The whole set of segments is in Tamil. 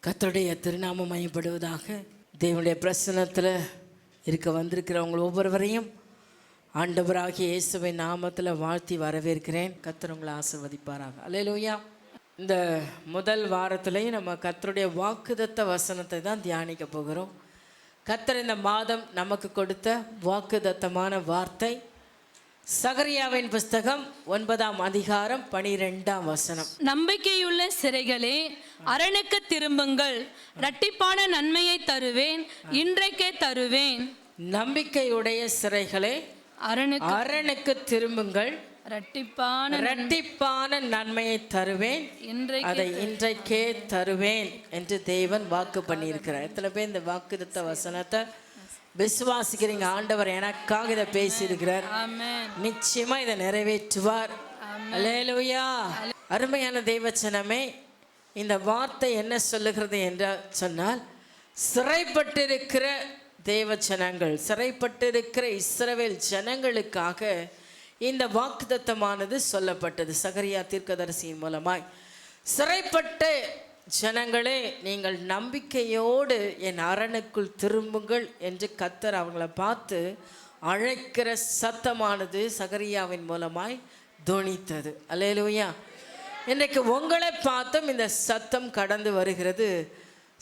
கர்த்தருடைய திருநாமம் மையப்படுவதாக. தேவனுடைய பிரசன்னத்தில் இருக்க வந்திருக்கிறவங்க ஒவ்வொருவரையும் ஆண்டவராகிய இயேசுவின் நாமத்தில் வாழ்த்தி வரவேற்கிறேன். கர்த்தர் உங்களை ஆசீர்வதிப்பாராக. அல்லேலூயா. இந்த முதல் வாரத்திலையும் நம்ம கர்த்தருடைய வாக்குத்தத்த வசனத்தை தான் தியானிக்க போகிறோம். கர்த்தர் இந்த மாதம் நமக்கு கொடுத்த வாக்குத்தத்தமான வார்த்தை சகரியாவின் புஸ்தகம் 9ஆம் அதிகாரம் 12ஆம் வசனம். நம்பிக்கையுள்ள சிறைகளே, அரணுக்கு திரும்புங்கள், இரட்டிப்பான நன்மையை தருவேன், இன்றைக்கே தருவேன். நம்பிக்கையுடைய சிறைகளே, அரணுக்கு திரும்புங்கள், இரட்டிப்பான நன்மையை தருவேன், அதை இன்றைக்கே தருவேன் என்று தேவன் வாக்கு பண்ணியிருக்கிறார். எத்தனை பேர் இந்த வாக்குத்தத்த வசனத்தை விசுவாசிக்கிறீங்க? ஆண்டவர் எனக்காக இதை பேசியிருக்கிறார், நிச்சயமா இதை நிறைவேற்றுவார். அல்லேலூயா. அருமையான தேவச்சனமே, இந்த வார்த்தை என்ன சொல்லுகிறது என்று சொன்னால், சிறைப்பட்டிருக்கிற தேவச்சனங்கள், சிறைப்பட்டிருக்கிற இஸ்ரவேல் ஜனங்களுக்காக இந்த வாக்குத்தத்தமானது சொல்லப்பட்டது சகரியா தீர்க்கதரிசியின் மூலமாய். சிறைப்பட்ட ஜனங்களே, நீங்கள் நம்பிக்கையோடு என் அரணுக்குள் திரும்புங்கள் என்று கர்த்தர் அவங்கள பார்த்து அழைக்கிற சத்தமானது சகரியாவின் மூலமாய் தொனித்தது. அல்லேலூயா. இன்றைக்கு உங்களை பார்த்தும் இந்த சத்தம் கடந்து வருகிறது.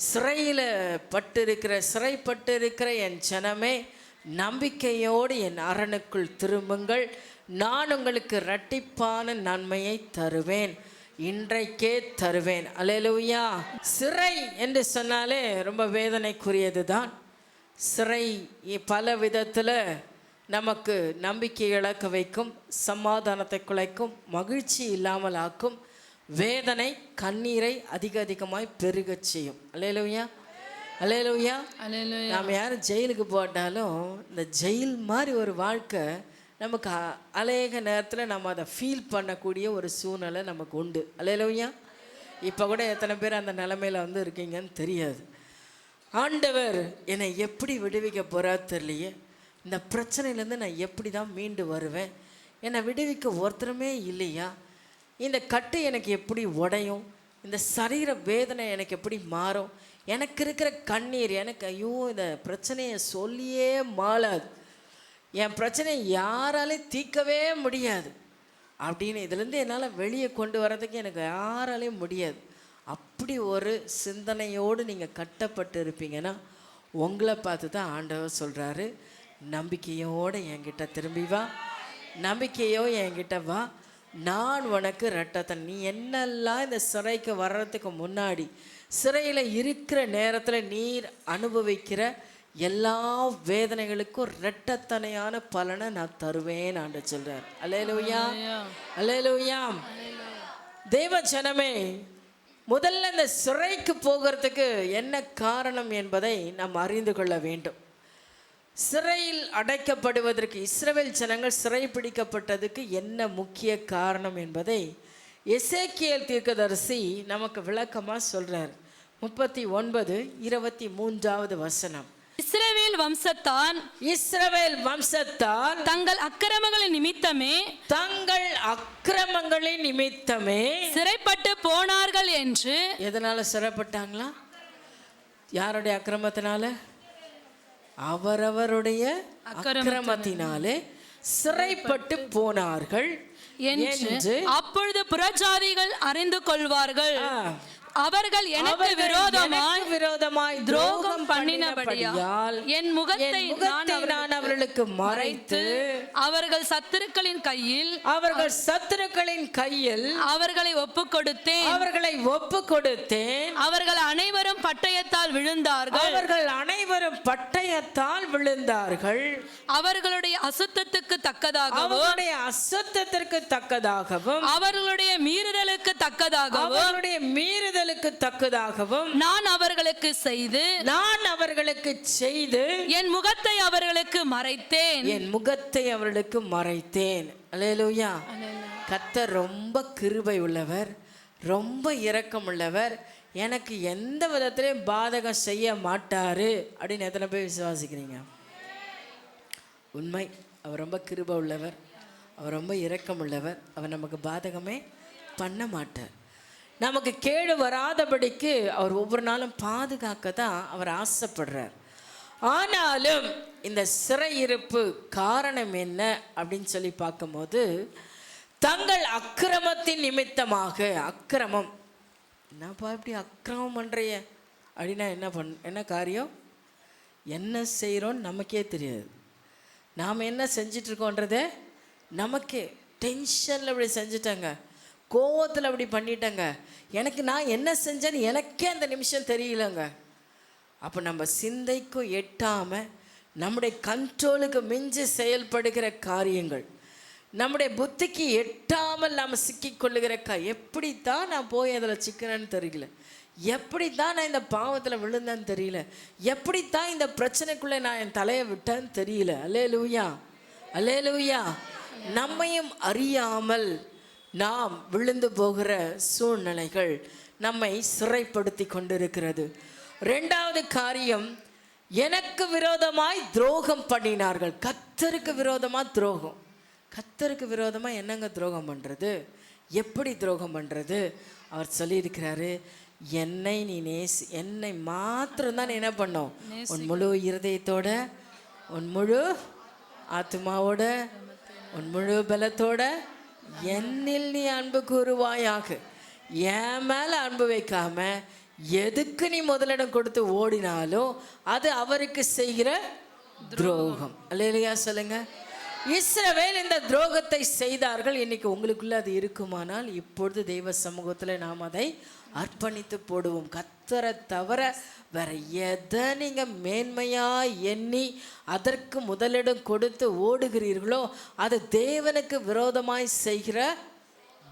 சிறைப்பட்டிருக்கிற என் ஜனமே, நம்பிக்கையோடு என் அரணுக்குள் திரும்புங்கள், நான் உங்களுக்கு இரட்டிப்பான நன்மையை தருவேன், இன்றைக்கே தருவேன். அல்லேலூயா. சிறை என்று சொன்னாலே ரொம்ப வேதனைக்குரியது தான். சிறை பல விதத்தில் நமக்கு நம்பிக்கை இழக்க வைக்கும், சமாதானத்தை குலைக்கும், மகிழ்ச்சி இல்லாமல் ஆக்கும், வேதனை கண்ணீரை அதிகமாய் பெருகச் செய்யும். அல்லேலூயா. அல்லேலூயா. நாம் யாரும் ஜெயிலுக்கு போட்டாலும் இந்த ஜெயில் மாதிரி ஒரு வாழ்க்கை நமக்கு அநேக நேரத்தில் நம்ம அதை ஃபீல் பண்ணக்கூடிய ஒரு சூழ்நிலை நமக்கு உண்டு. அல்லேலூயா. இப்போ கூட எத்தனை பேர் அந்த நிலைமையில் இருக்கீங்கன்னு தெரியாது. ஆண்டவர் என்னை எப்படி விடுவிக்க போகிறார் தெரியலையே, இந்த பிரச்சனையிலேருந்து நான் எப்படி தான் மீண்டு வருவேன், என்னை விடுவிக்க ஒருத்தருமே இல்லையா, இந்த கட்டு எனக்கு எப்படி உடையும், இந்த சரீர வேதனை எனக்கு எப்படி மாறும், எனக்கு இருக்கிற கண்ணீர் எனக்கு ஐயோ இந்த பிரச்சனையை சொல்லியே மாளாது, என் பிரச்சனையை யாராலையும் தீர்க்கவே முடியாது அப்படின்னு இதுலேருந்து என்னால் வெளியே கொண்டு வர்றதுக்கு எனக்கு யாராலையும் முடியாது. அப்படி ஒரு சிந்தனையோடு நீங்கள் கட்டப்பட்டு இருப்பீங்கன்னா உங்களை பார்த்து தான் ஆண்டவர் சொல்கிறாரு, நம்பிக்கையோடு என்கிட்ட திரும்பி வா, நம்பிக்கையோ என்கிட்ட வா, நான் உனக்கு இரட்டத்தை. நீ என்னெல்லாம் இந்த சிறைக்கு வர்றதுக்கு முன்னாடி சிறையில் இருக்கிற நேரத்தில் நீர் அனுபவிக்கிற எல்லா வேதனைகளுக்கும் இரட்டத்தனையான பலனை நான் தருவேன் ஆண்டு சொல்றார். அல்லேலூயா. அல்லேலூயா. தேவ ஜனமே, முதல்ல இந்த சிறைக்கு போகிறதுக்கு என்ன காரணம் என்பதை நாம் அறிந்து கொள்ள வேண்டும். சிறையில் அடைக்கப்படுவதற்கு, இஸ்ரவேல் ஜனங்கள் சிறை பிடிக்கப்பட்டதுக்கு என்ன முக்கிய காரணம் என்பதை எசேக்கியேல் தீர்க்கதரிசி நமக்கு விளக்கமாக சொல்றார். 39:23 வசனம். இஸ்ரவேல் வம்சத்தார் தங்கள் அக்கிரமங்களின் நிமித்தமே சிறைப்பட்டு போனார்கள் என்று. எதனால சிறைப்பட்டாங்களா? யாருடைய அக்கிரமத்தினால? அவரவருடைய அக்கிரமத்தினாலே சிறைப்பட்டு போனார்கள் என்று அப்பொழுது புறஜாதிகள் அறிந்து கொள்வார்கள், அவர்கள் எனக்கு விரோதமாய் துரோகம் பண்ணினபடியால் என் முகத்தை நான் அவர்களுக்கு மறைத்து அவர்கள் சத்துருக்களின் கையில் அவர்களை ஒப்புக் கொடுத்தேன். அவர்கள் அனைவரும் பட்டயத்தால் விழுந்தார்கள். அவர்களுடைய அசுத்தத்துக்கு தக்கதாகவும் அவர்களுடைய மீறுதலுக்கு தக்கதாகவும் நான் அவர்களுக்கு செய்து என் முகத்தை அவர்களுக்கு மறைத்தேன். அல்லேலூயா. கர்த்தர் ரொம்ப கிருபை உள்ளவர், ரொம்ப இரக்கம் உள்ளவர், எனக்கு எந்த விதத்திலையும் பாதகம் செய்ய மாட்டாரு அப்படின்னு எத்தனை பேர் விசுவாசிக்கிறீங்க? உண்மை. அவர் ரொம்ப கிருபை உள்ளவர், அவர் ரொம்ப இரக்கம் உள்ளவர், அவர் நமக்கு பாதகமே பண்ண மாட்டார். நமக்கு கேடு வராதபடிக்கு அவர் ஒவ்வொரு நாளும் பாதுகாக்க தான் அவர் ஆசைப்படுறார். ஆனாலும் இந்த சிறையிருப்பு காரணம் என்ன அப்படின்னு சொல்லி பார்க்கும்போது, தங்கள் அக்கிரமத்தின் நிமித்தமாக, அக்கிரமம், என்னப்பா இப்படி அக்கிரமம் பண்ணுறிய அப்படின்னா என்ன காரியம், என்ன செய்கிறோன்னு நமக்கே தெரியாது. நாம் என்ன செஞ்சிட்ருக்கோன்றதே நமக்கே டென்ஷனில் இப்படி செஞ்சிட்டேங்க, கோவத்தில் அப்படி பண்ணிட்டேங்க, நான் என்ன செஞ்சேன்னு எனக்கே அந்த நிமிஷம் தெரியலங்க. அப்போ நம்ம சிந்தைக்கும் எட்டாமல் நம்முடைய கண்ட்ரோலுக்கு மிஞ்சி செயல்படுகிற காரியங்கள், நம்முடைய புத்திக்கு எட்டாமல் நாம் சிக்கிக்கொள்ளுகிற எப்படி தான் நான் போய் அதில் சிக்கிறேன்னு தெரியல, எப்படி தான் நான் இந்த பாவத்தில் விழுந்தேன்னு தெரியல, எப்படி தான் இந்த பிரச்சனைக்குள்ளே நான் என் தலையை விட்டேன்னு தெரியல. அல்லேலூயா, அல்லேலூயா. நம்மையும் அறியாமல் நாம் விழுந்து போகிற சூழ்நிலைகள் நம்மை சிறைப்படுத்தி கொண்டிருக்கிறது. ரெண்டாவது காரியம், எனக்கு விரோதமாய் துரோகம் பண்ணினார்கள். கர்த்தருக்கு விரோதமாக துரோகம். கர்த்தருக்கு விரோதமாக என்னங்க துரோகம் பண்ணுறது, எப்படி துரோகம் பண்ணுறது? அவர் சொல்லியிருக்கிறாரு, என்னை நீ என்னை மாத்திரம்தான் என்ன பண்ணோம், உன் முழு இருதயத்தோட, உன் முழு ஆத்மாவோட, உன் முழு பலத்தோட என்னில் நீ அன்பு கூறுவாயாக. என் மேலே அன்பு வைக்காம எதுக்கு நீ முதலிடம் கொடுத்து ஓடினாலும் அது அவருக்கு செய்கிற துரோகம். அல்லேலூயா சொல்லுங்க. இஸ்ரவேல் இந்த துரோகத்தை செய்தார்கள். இன்னைக்கு உங்களுக்குள்ள அது இருக்குமானால் இப்பொழுது தெய்வ சமூகத்தில் நாம் அதை அர்ப்பணித்து போடுவோம். கர்த்தரை தவிர வேற எதை நீங்க மேன்மையா எண்ணி அதற்கு முதலிடம் கொடுத்து ஓடுகிறீர்களோ அது தேவனுக்கு விரோதமாய் செய்கிற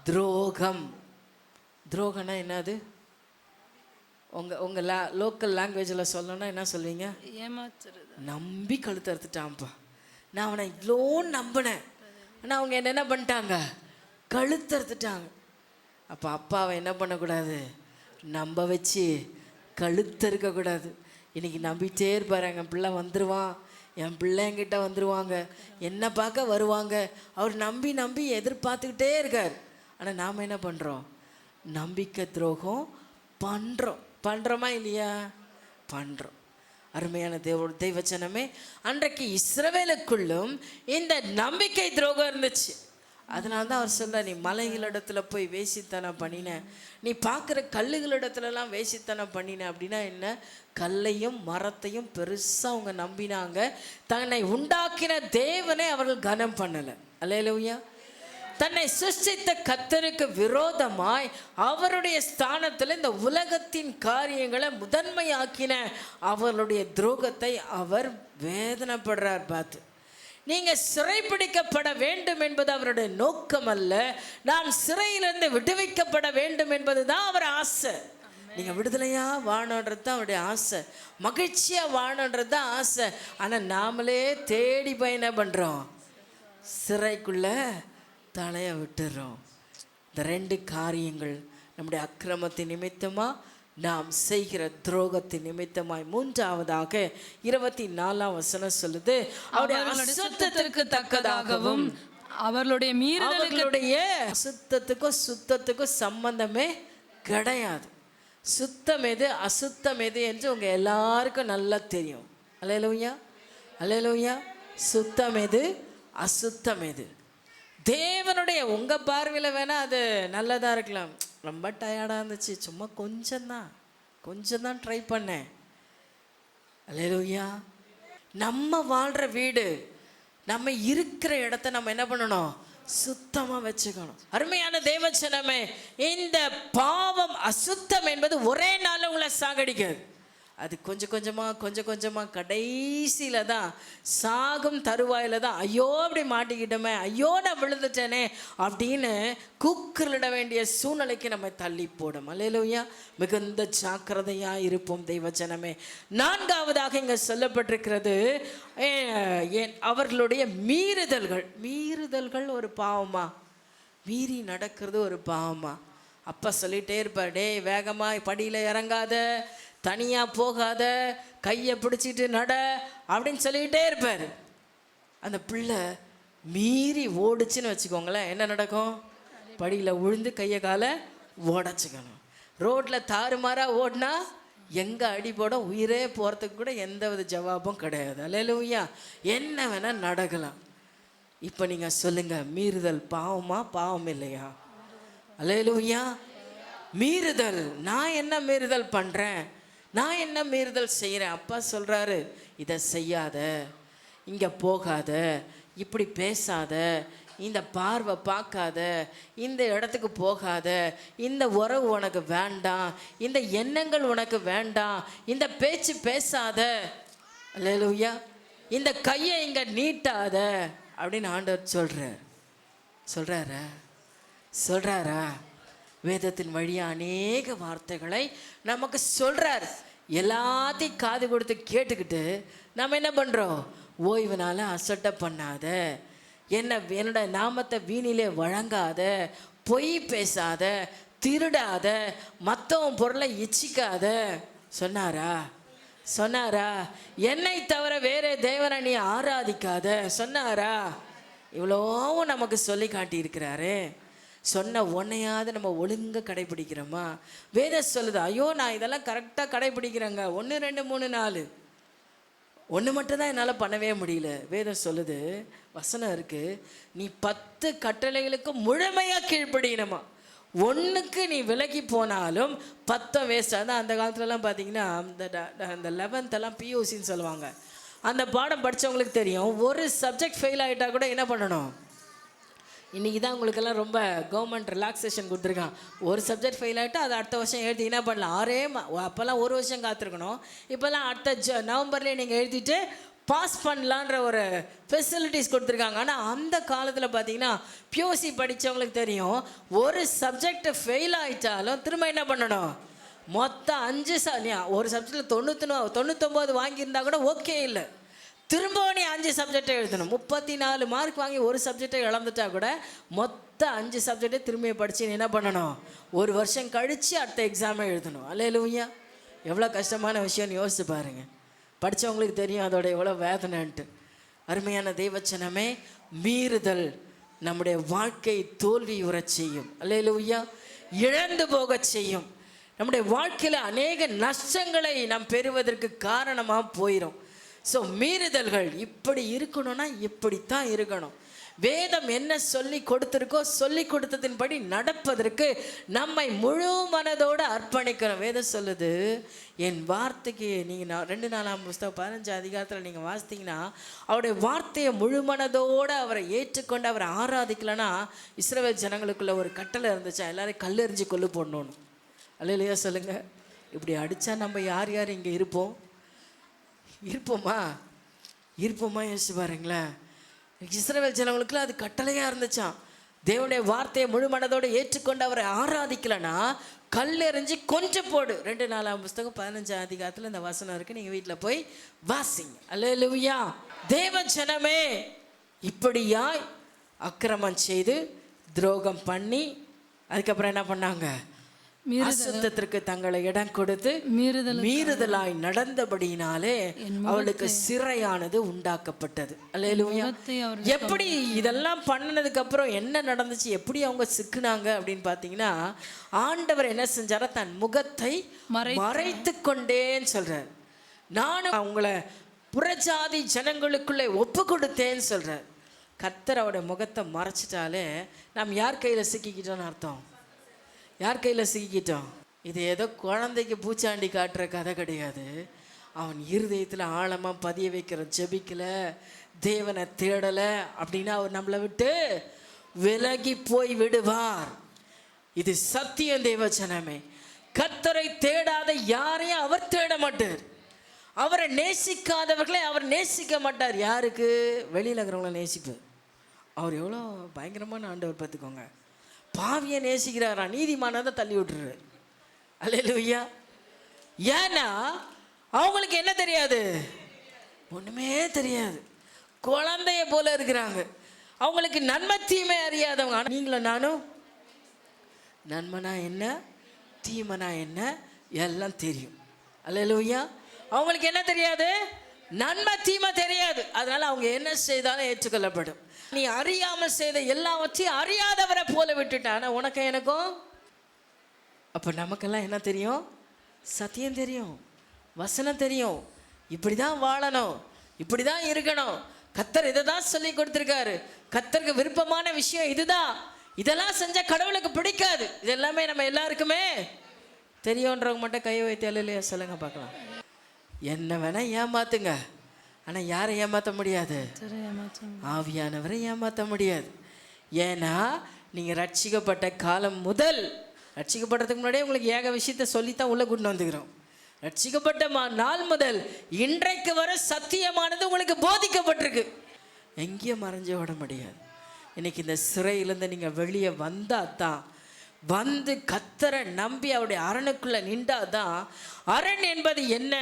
துரோகம். துரோகம்னா என்னது? உங்கள் லோக்கல் லாங்குவேஜில் சொல்லணும்னா என்ன சொல்வீங்க? ஏமாத்துறது. நம்பி கழுத்து அறுத்துட்டான்ப்பா, நான் அவனை இவ்வளோ நம்பினேன், ஆனால் அவங்க என்ன பண்ணிட்டாங்க, கழுத்து அறுத்துட்டாங்க. அப்போ அப்பாவை என்ன பண்ணக்கூடாது, நம்ப வச்சு கழுத்து இருக்கக்கூடாது. இன்றைக்கி நம்பிட்டே இருப்பார், என் பிள்ளை வந்துடுவான், என் பிள்ளை என்கிட்ட வந்துடுவாங்க, என்னை பார்க்க வருவாங்க. அவர் நம்பி நம்பி எதிர்பார்த்துக்கிட்டே இருக்கார். ஆனால் நாம் என்ன பண்ணுறோம், நம்பிக்கை துரோகம் பண்ணுறோமா இல்லையா? பண்ணுறோம். அருமையான தெய்வச்சனமே, அன்றைக்கு இஸ்ரவேலுக்குள்ளும் இந்த நம்பிக்கை துரோகம் இருந்துச்சு. அதனால தான் அவர் சொல்கிறார், நீ மலைகளிடத்துல போய் வேசித்தனம் பண்ணின, நீ பார்க்குற கல்லுகளிடத்துலலாம் வேசித்தனம் பண்ணின. அப்படின்னா என்ன? கல்லையும் மரத்தையும் பெருசாக அவங்க நம்பினாங்க. தன்னை உண்டாக்கின தேவனை அவர்கள் கனம் பண்ணலை. அல்லேலூயா. தன்னை சிருஷ்டித்த கர்த்தருக்கு விரோதமாய் அவருடைய ஸ்தானத்தில் இந்த உலகத்தின் காரியங்களை முதன்மையாக்கின அவருடைய துரோகத்தை அவர் வேதனைப்படுறார். பார்த்து, நீங்கள் சிறைப்பிடிக்கப்பட வேண்டும் என்பது அவருடைய நோக்கம் அல்ல, நான் சிறையிலிருந்து விடுவிக்கப்பட வேண்டும் என்பது தான் அவர் ஆசை. நீங்கள் விடுதலையாக வாழணுன்றது தான் அவருடைய ஆசை, மகிழ்ச்சியாக வாழணுன்றது தான் ஆசை. ஆனால் நாமளே தேடி போய் என்ன பண்ணுறோம், சிறைக்குள்ளே தலையை விட்டுறோம். இந்த ரெண்டு காரியங்கள் நம்முடைய அக்கிரமத்தின் நிமித்தமாக நாம் செய்கிற துரோகத்தின் நிமித்தமாய். மூன்றாவதாக 24ஆம் வசனம் சொல்லுது, அவருடைய சுத்தத்திற்கு தக்கதாகவும் அவர்களுடைய மீறுதலுடைய சுத்தத்துக்கும் சம்பந்தமே கிடையாது. சுத்தம் எது அசுத்தம் எது என்று உங்க எல்லாருக்கும் நல்லா தெரியும். அல்லேலூயா, அல்லேலூயா. சுத்தம் எது அசுத்தம் எது? தேவனுடைய உங்கள் பார்வையில் வேணால் அது நல்லதாக இருக்கலாம். ரொம்ப டயர்டாக இருந்துச்சு, சும்மா கொஞ்சம் தான் ட்ரை பண்ணேன். அல்லேலூயா. நம்ம வாழ்கிற வீடு, நம்ம இருக்கிற இடத்த நம்ம என்ன பண்ணணும், சுத்தமாக வச்சுக்கணும். அருமையான தேவச்சனமே, இந்த பாவம் அசுத்தம் என்பது ஒரே நாளில் உங்களை சாகடிக்காது. அது கொஞ்சம் கொஞ்சமாக கடைசியில் தான், சாகும் தருவாயில் தான், ஐயோ அப்படி மாட்டிக்கிட்டோமே, ஐயோ நான் விழுந்துட்டேனே அப்படின்னு கூக்குரலிட வேண்டிய சூழ்நிலைக்கு நம்ம தள்ளி போடும். அல்லேலூயா. மிகுந்த ஜாக்கிரதையாக இருப்போம் தெய்வஜனமே. நான்காவதாக இங்கே சொல்லப்பட்டிருக்கிறது, அவர்களுடைய மீறுதல்கள் ஒரு பாவமா? மீறி நடக்கிறது ஒரு பாவமா? அப்பா சொல்லிகிட்டே இருப்பார், டே வேகமாக படியில் இறங்காத, தனியாக போகாத, கையை பிடிச்சிட்டு நட அப்படின்னு சொல்லிக்கிட்டே இருப்பார். அந்த பிள்ளை மீறி ஓடுச்சுன்னு வச்சுக்கோங்களேன், என்ன நடக்கும்? படியில் விழுந்து கையை காலை உடச்சிக்கணும். ரோட்டில் தாறுமாறாக ஓடினா எங்கே அடிபட உயிரே போகிறதுக்கு கூட எந்த வித ஜவாபும் கிடையாது. அல்லேலூயா. என்ன வேணால் நடக்கலாம். இப்போ நீங்கள் சொல்லுங்கள், மீறுதல் பாவமா பாவம் இல்லையா? அல்லேலூயா. மீறுதல், நான் என்ன மீறுதல் பண்ணுறேன், நான் என்ன மீறுதல் செய்கிறேன்? அப்பா சொல்கிறாரு, இதை செய்யாத, இங்கே போகாத, இப்படி பேசாத, இந்த பார்வை பார்க்காத, இந்த இடத்துக்கு போகாத, இந்த உறவு உனக்கு வேண்டாம், இந்த எண்ணங்கள் உனக்கு வேண்டாம், இந்த பேச்சு பேசாத, அல்லேலூயா, இந்த கையை இங்கே நீட்டாத அப்படின்னு ஆண்டவர் சொல்கிறாரா? வேதத்தின் வழியாக அநேக வார்த்தைகளை நமக்கு சொல்கிறார். எல்லாத்தையும் காது கொடுத்து கேட்டுக்கிட்டு நம்ம என்ன பண்ணுறோம்? ஓய்வுனால அசட்டை பண்ணாத, என்னோட நாமத்தை வீணிலே வழங்காத, பொய் பேசாத, திருடாத, மற்றவன் பொருளை இச்சிக்காத சொன்னாரா? என்னை தவிர வேற தேவனை நீ ஆராதிக்காத சொன்னாரா? இவ்வளோவும் நமக்கு சொல்லி காட்டியிருக்கிறாரு. சொன்ன ஒன்றையாவது நம்ம ஒழுங்காக கடைப்பிடிக்கிறோமா? வேதம் சொல்லுது, ஐயோ நான் இதெல்லாம் கரெக்டாக கடைப்பிடிக்கிறேங்க, 1 2 3 4, ஒன்று மட்டும்தான் என்னால் பண்ணவே முடியல. வேதம் சொல்லுது, வசனம் இருக்குது, நீ 10 கட்டளைகளுக்கு முழுமையாக கீழ்ப்படியணுமா. 1க்கு நீ விலகி போனாலும் 10 வேஸ்ட். அதான் அந்த காலத்துலலாம் பார்த்தீங்கன்னா அந்த 11th பியூசின்னு சொல்லுவாங்க. அந்த பாடம் படித்தவங்களுக்கு தெரியும். ஒரு சப்ஜெக்ட் ஃபெயில் ஆகிட்டா கூட என்ன பண்ணணும்? இன்றைக்கி தான் உங்களுக்கெல்லாம் ரொம்ப கவர்மெண்ட் ரிலாக்ஸேஷன் கொடுத்துருக்கான். ஒரு சப்ஜெக்ட் ஃபெயில் ஆகிட்டா அது அடுத்த வருஷம் எழுதி என்ன பண்ணலாம்? அப்போல்லாம் 1 வருஷம் காத்திருக்கணும். இப்போல்லாம் அடுத்த நவம்பர்லேயே நீங்கள் எழுதிட்டு பாஸ் பண்ணலான்ற ஒரு ஃபெசிலிட்டிஸ் கொடுத்துருக்காங்க. ஆனால் அந்த காலத்தில் பார்த்தீங்கன்னா பியூசி படித்தவங்களுக்கு தெரியும், ஒரு சப்ஜெக்ட் ஃபெயில் ஆகிட்டாலும் திரும்ப என்ன பண்ணணும்? மொத்தம் 5 ஒரு சப்ஜெக்டில் 99 வாங்கியிருந்தா கூட ஓகே இல்லை, திரும்பவும் நீ 5 சப்ஜெக்டை எழுதணும். 34 மார்க் வாங்கி ஒரு சப்ஜெக்டை இழந்துட்டா கூட மொத்தம் 5 சப்ஜெக்டை திரும்பி படித்து என்ன பண்ணணும்? 1 வருஷம் கழித்து அடுத்த எக்ஸாமை எழுதணும். அல்லேலூயா. எவ்வளோ கஷ்டமான விஷயம்னு யோசிச்சு பாருங்கள். படித்தவங்களுக்கு தெரியும் அதோட எவ்வளோ வேதனைன்ட்டு. அருமையான தெய்வச்சனமே, மீறுதல் நம்முடைய வாழ்க்கை தோல்வியுற செய்யும். அல்லேலூயா. இழந்து போக செய்யும். நம்முடைய வாழ்க்கையில் அநேக நஷ்டங்களை நாம் பெறுவதற்கு காரணமாக போயிடும். ஸோ மீறுதல்கள் இப்படி இருக்கணும்னா இப்படித்தான் இருக்கணும். வேதம் என்ன சொல்லி கொடுத்துருக்கோ சொல்லி கொடுத்ததின்படி நடப்பதற்கு நம்மை முழு மனதோடு அர்ப்பணிக்கணும். வேதம் சொல்லுது, என் வார்த்தைக்கு நீங்கள் 2 4 புஸ்தகம் 15 அதிகாரத்தில் நீங்கள் வாசித்தீங்கன்னா, அவருடைய வார்த்தையை முழு மனதோடு அவரை ஏற்றுக்கொண்டு அவரை ஆராதிக்கலைன்னா இஸ்ரவேல் ஜனங்களுக்குள்ள ஒரு கட்டளை இருந்துச்சா, எல்லாரையும் கல்லெறிஞ்சு கொல்லு போடணும்னு. அல்லேலூயா சொல்லுங்கள். இப்படி அடித்தா நம்ம யார் இங்கே இருப்போமா யோசிச்சு பாருங்களேன். இஸ்ரவேல் ஜனங்களுக்குலாம் அது கட்டளையாக இருந்துச்சான். தேவனுடைய வார்த்தையை முழு மனதோடு ஏற்றுக்கொண்டு அவரை ஆராதிக்கலைன்னா கல்லெறிஞ்சு கொஞ்சம் போடு. 2 4 புஸ்தகம் 15 அதிகாரத்தில் இந்த வசனம் இருக்குது, நீங்கள் வீட்டில் போய் வாசிங்க. அல்லேலூயா. தேவ ஜனமே இப்படியாய் அக்கிரமம் செய்து துரோகம் பண்ணி அதுக்கப்புறம் என்ன பண்ணாங்க? அசுத்தத்திற்கு தங்களை இடம் கொடுத்து மீறுதலாய் நடந்தபடியினாலே அவளுக்கு சிறையானது உண்டாக்கப்பட்டது. அல்லேலூயா. எப்படி இதெல்லாம் பண்ணனதுக்கு அப்புறம் என்ன நடந்துச்சு, எப்படி அவங்க சிக்குனாங்க அப்படின்னு பார்த்தீங்கன்னா, ஆண்டவர் என்ன செஞ்சாரோ தன் முகத்தை மறைத்து கொண்டேன்னு சொல்றார். நானும் அவங்கள புறஜாதி ஜனங்களுக்குள்ளே ஒப்பு கொடுத்தேன்னு சொல்றார். கர்த்தர் அவருடைய முகத்தை மறைச்சிட்டாலே நாம் யார் கையில் சிக்கிக்கிட்டோன்னு அர்த்தம்? யார் கையில் சிக்கிக்கிட்டோம்? இது ஏதோ குழந்தைக்கு பூச்சாண்டி காட்டுற கதை கிடையாது. அவன் இருதயத்தில் ஆழமாக பதிய வைக்கிற ஜெபிக்கலை, தேவனை தேடலை அப்படின்னா அவர் நம்மளை விட்டு விலகி போய் விடுவார். இது சத்தியம் தேவச்சனமே. கர்த்தரை தேடாத யாரையும் அவர் தேட மாட்டார். அவரை நேசிக்காதவர்களை அவர் நேசிக்க மாட்டார். யாருக்கு? வெளியில் இருக்கிறவங்கள நேசிப்பார். அவர் எவ்வளோ பயங்கரமான ஆண்டவர் பார்த்துக்கோங்க. பாவியை நேசிக்கிறாரா, நீதிமானதை தள்ளி விட்டுரு. அல்லேலூயா. ஏன்னா அவங்களுக்கு என்ன தெரியாது? ஒன்றுமே தெரியாது. குழந்தைய போல இருக்கிறாங்க. அவங்களுக்கு நன்மை தீமை அறியாதவங்க. ஆனால் நீங்களும் நானும் நன்மனா என்ன தீமனா என்ன எல்லாம் தெரியும். அல்லேலூயா. அவங்களுக்கு என்ன தெரியாது? நன்மை தீமை தெரியாது. அதனால அவங்க என்ன செய்தாலும் ஏற்றுக்கொள்ளப்படும். நீ அறியாமல் செய்த எல்லாவற்றையும் அறியாதவரை போல விட்டுட்டான உனக்கு எனக்கும் அப்போ நமக்கெல்லாம் என்ன தெரியும்? சத்தியம் தெரியும், வசனம் தெரியும். இப்படி தான் வாழணும், இப்படி தான் இருக்கணும். கர்த்தர் இதை தான் சொல்லி கொடுத்துருக்காரு. கர்த்தருக்கு விருப்பமான விஷயம் இதுதான். இதெல்லாம் செஞ்சால் கடவுளுக்கு பிடிக்காது. இது எல்லாமே நம்ம எல்லாருக்குமே தெரியுன்றவங்க மட்டும் கையை வைத்து இல்லையா சொல்லுங்க பார்க்கலாம். என்ன வேணால் ஏமாத்துங்க, ஆனால் யாரை ஏமாற்ற முடியாது? ஆவியானவரை ஏமாற்ற முடியாது. ஏன்னா நீங்கள் ரட்சிக்கப்பட்ட காலம் முதல், ரட்சிக்கப்படுறதுக்கு முன்னாடியே உங்களுக்கு ஏக விஷயத்தை சொல்லித்தான் உள்ளே கொண்டு வந்துக்கிறோம். ரட்சிக்கப்பட்ட நாள் முதல் இன்றைக்கு வர சத்தியமானது உங்களுக்கு போதிக்கப்பட்டிருக்கு. எங்கேயும் மறைஞ்சு விட முடியாது. இன்னைக்கு இந்த சிறையிலேருந்து நீங்கள் வெளியே வந்தால் தான், வந்து கர்த்தரை நம்பி அவருடைய அரணுக்குள்ளே நின்றால் தான். அரண் என்பது என்ன?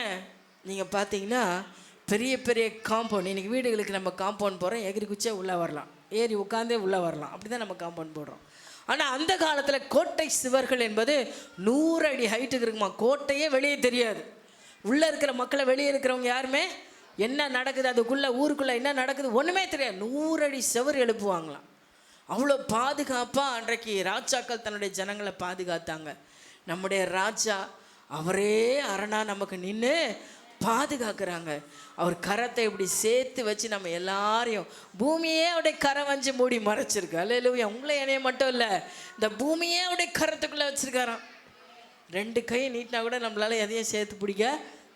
நீங்கள் பார்த்தீங்கன்னா பெரிய பெரிய காம்பவுண்ட். இன்றைக்கி வீடுகளுக்கு நம்ம காம்பவுண்ட் போகிறோம், எகிரி குச்சியாக உள்ளே வரலாம், ஏறி உட்காந்தே உள்ளே வரலாம், அப்படி தான் நம்ம காம்பவுண்ட் போடுறோம். ஆனால் அந்த காலத்தில் கோட்டை சுவர்கள் என்பது 100 அடி ஹைட்டுக்கு இருக்குமா. கோட்டையே வெளியே தெரியாது. உள்ளே இருக்கிற மக்களை, வெளியே இருக்கிறவங்க யாருமே என்ன நடக்குது அதுக்குள்ளே, ஊருக்குள்ளே என்ன நடக்குது ஒன்றுமே தெரியாது. 100 அடி சுவர் எழுப்புவாங்களாம். அவ்வளோ பாதுகாப்பாக அன்றைக்கு ராஜாக்கள் தன்னுடைய ஜனங்களை பாதுகாத்தாங்க. நம்முடைய ராஜா அவரே அரணா நமக்கு நின்று பாதுகாக்கிறாங்க. அவர் கரத்தை இப்படி சேர்த்து வச்சு நம்ம எல்லாரையும், பூமியே அவருடைய கரை வஞ்சு மூடி மறைச்சிருக்கு. அல்லேலூயா. உங்களை என்னைய மட்டும் இல்லை, இந்த பூமியே அவருடைய கரத்துக்குள்ளே வச்சுருக்காராம். 2 கையை நீட்டினா கூட நம்மளால எதையும் சேர்த்து பிடிக்க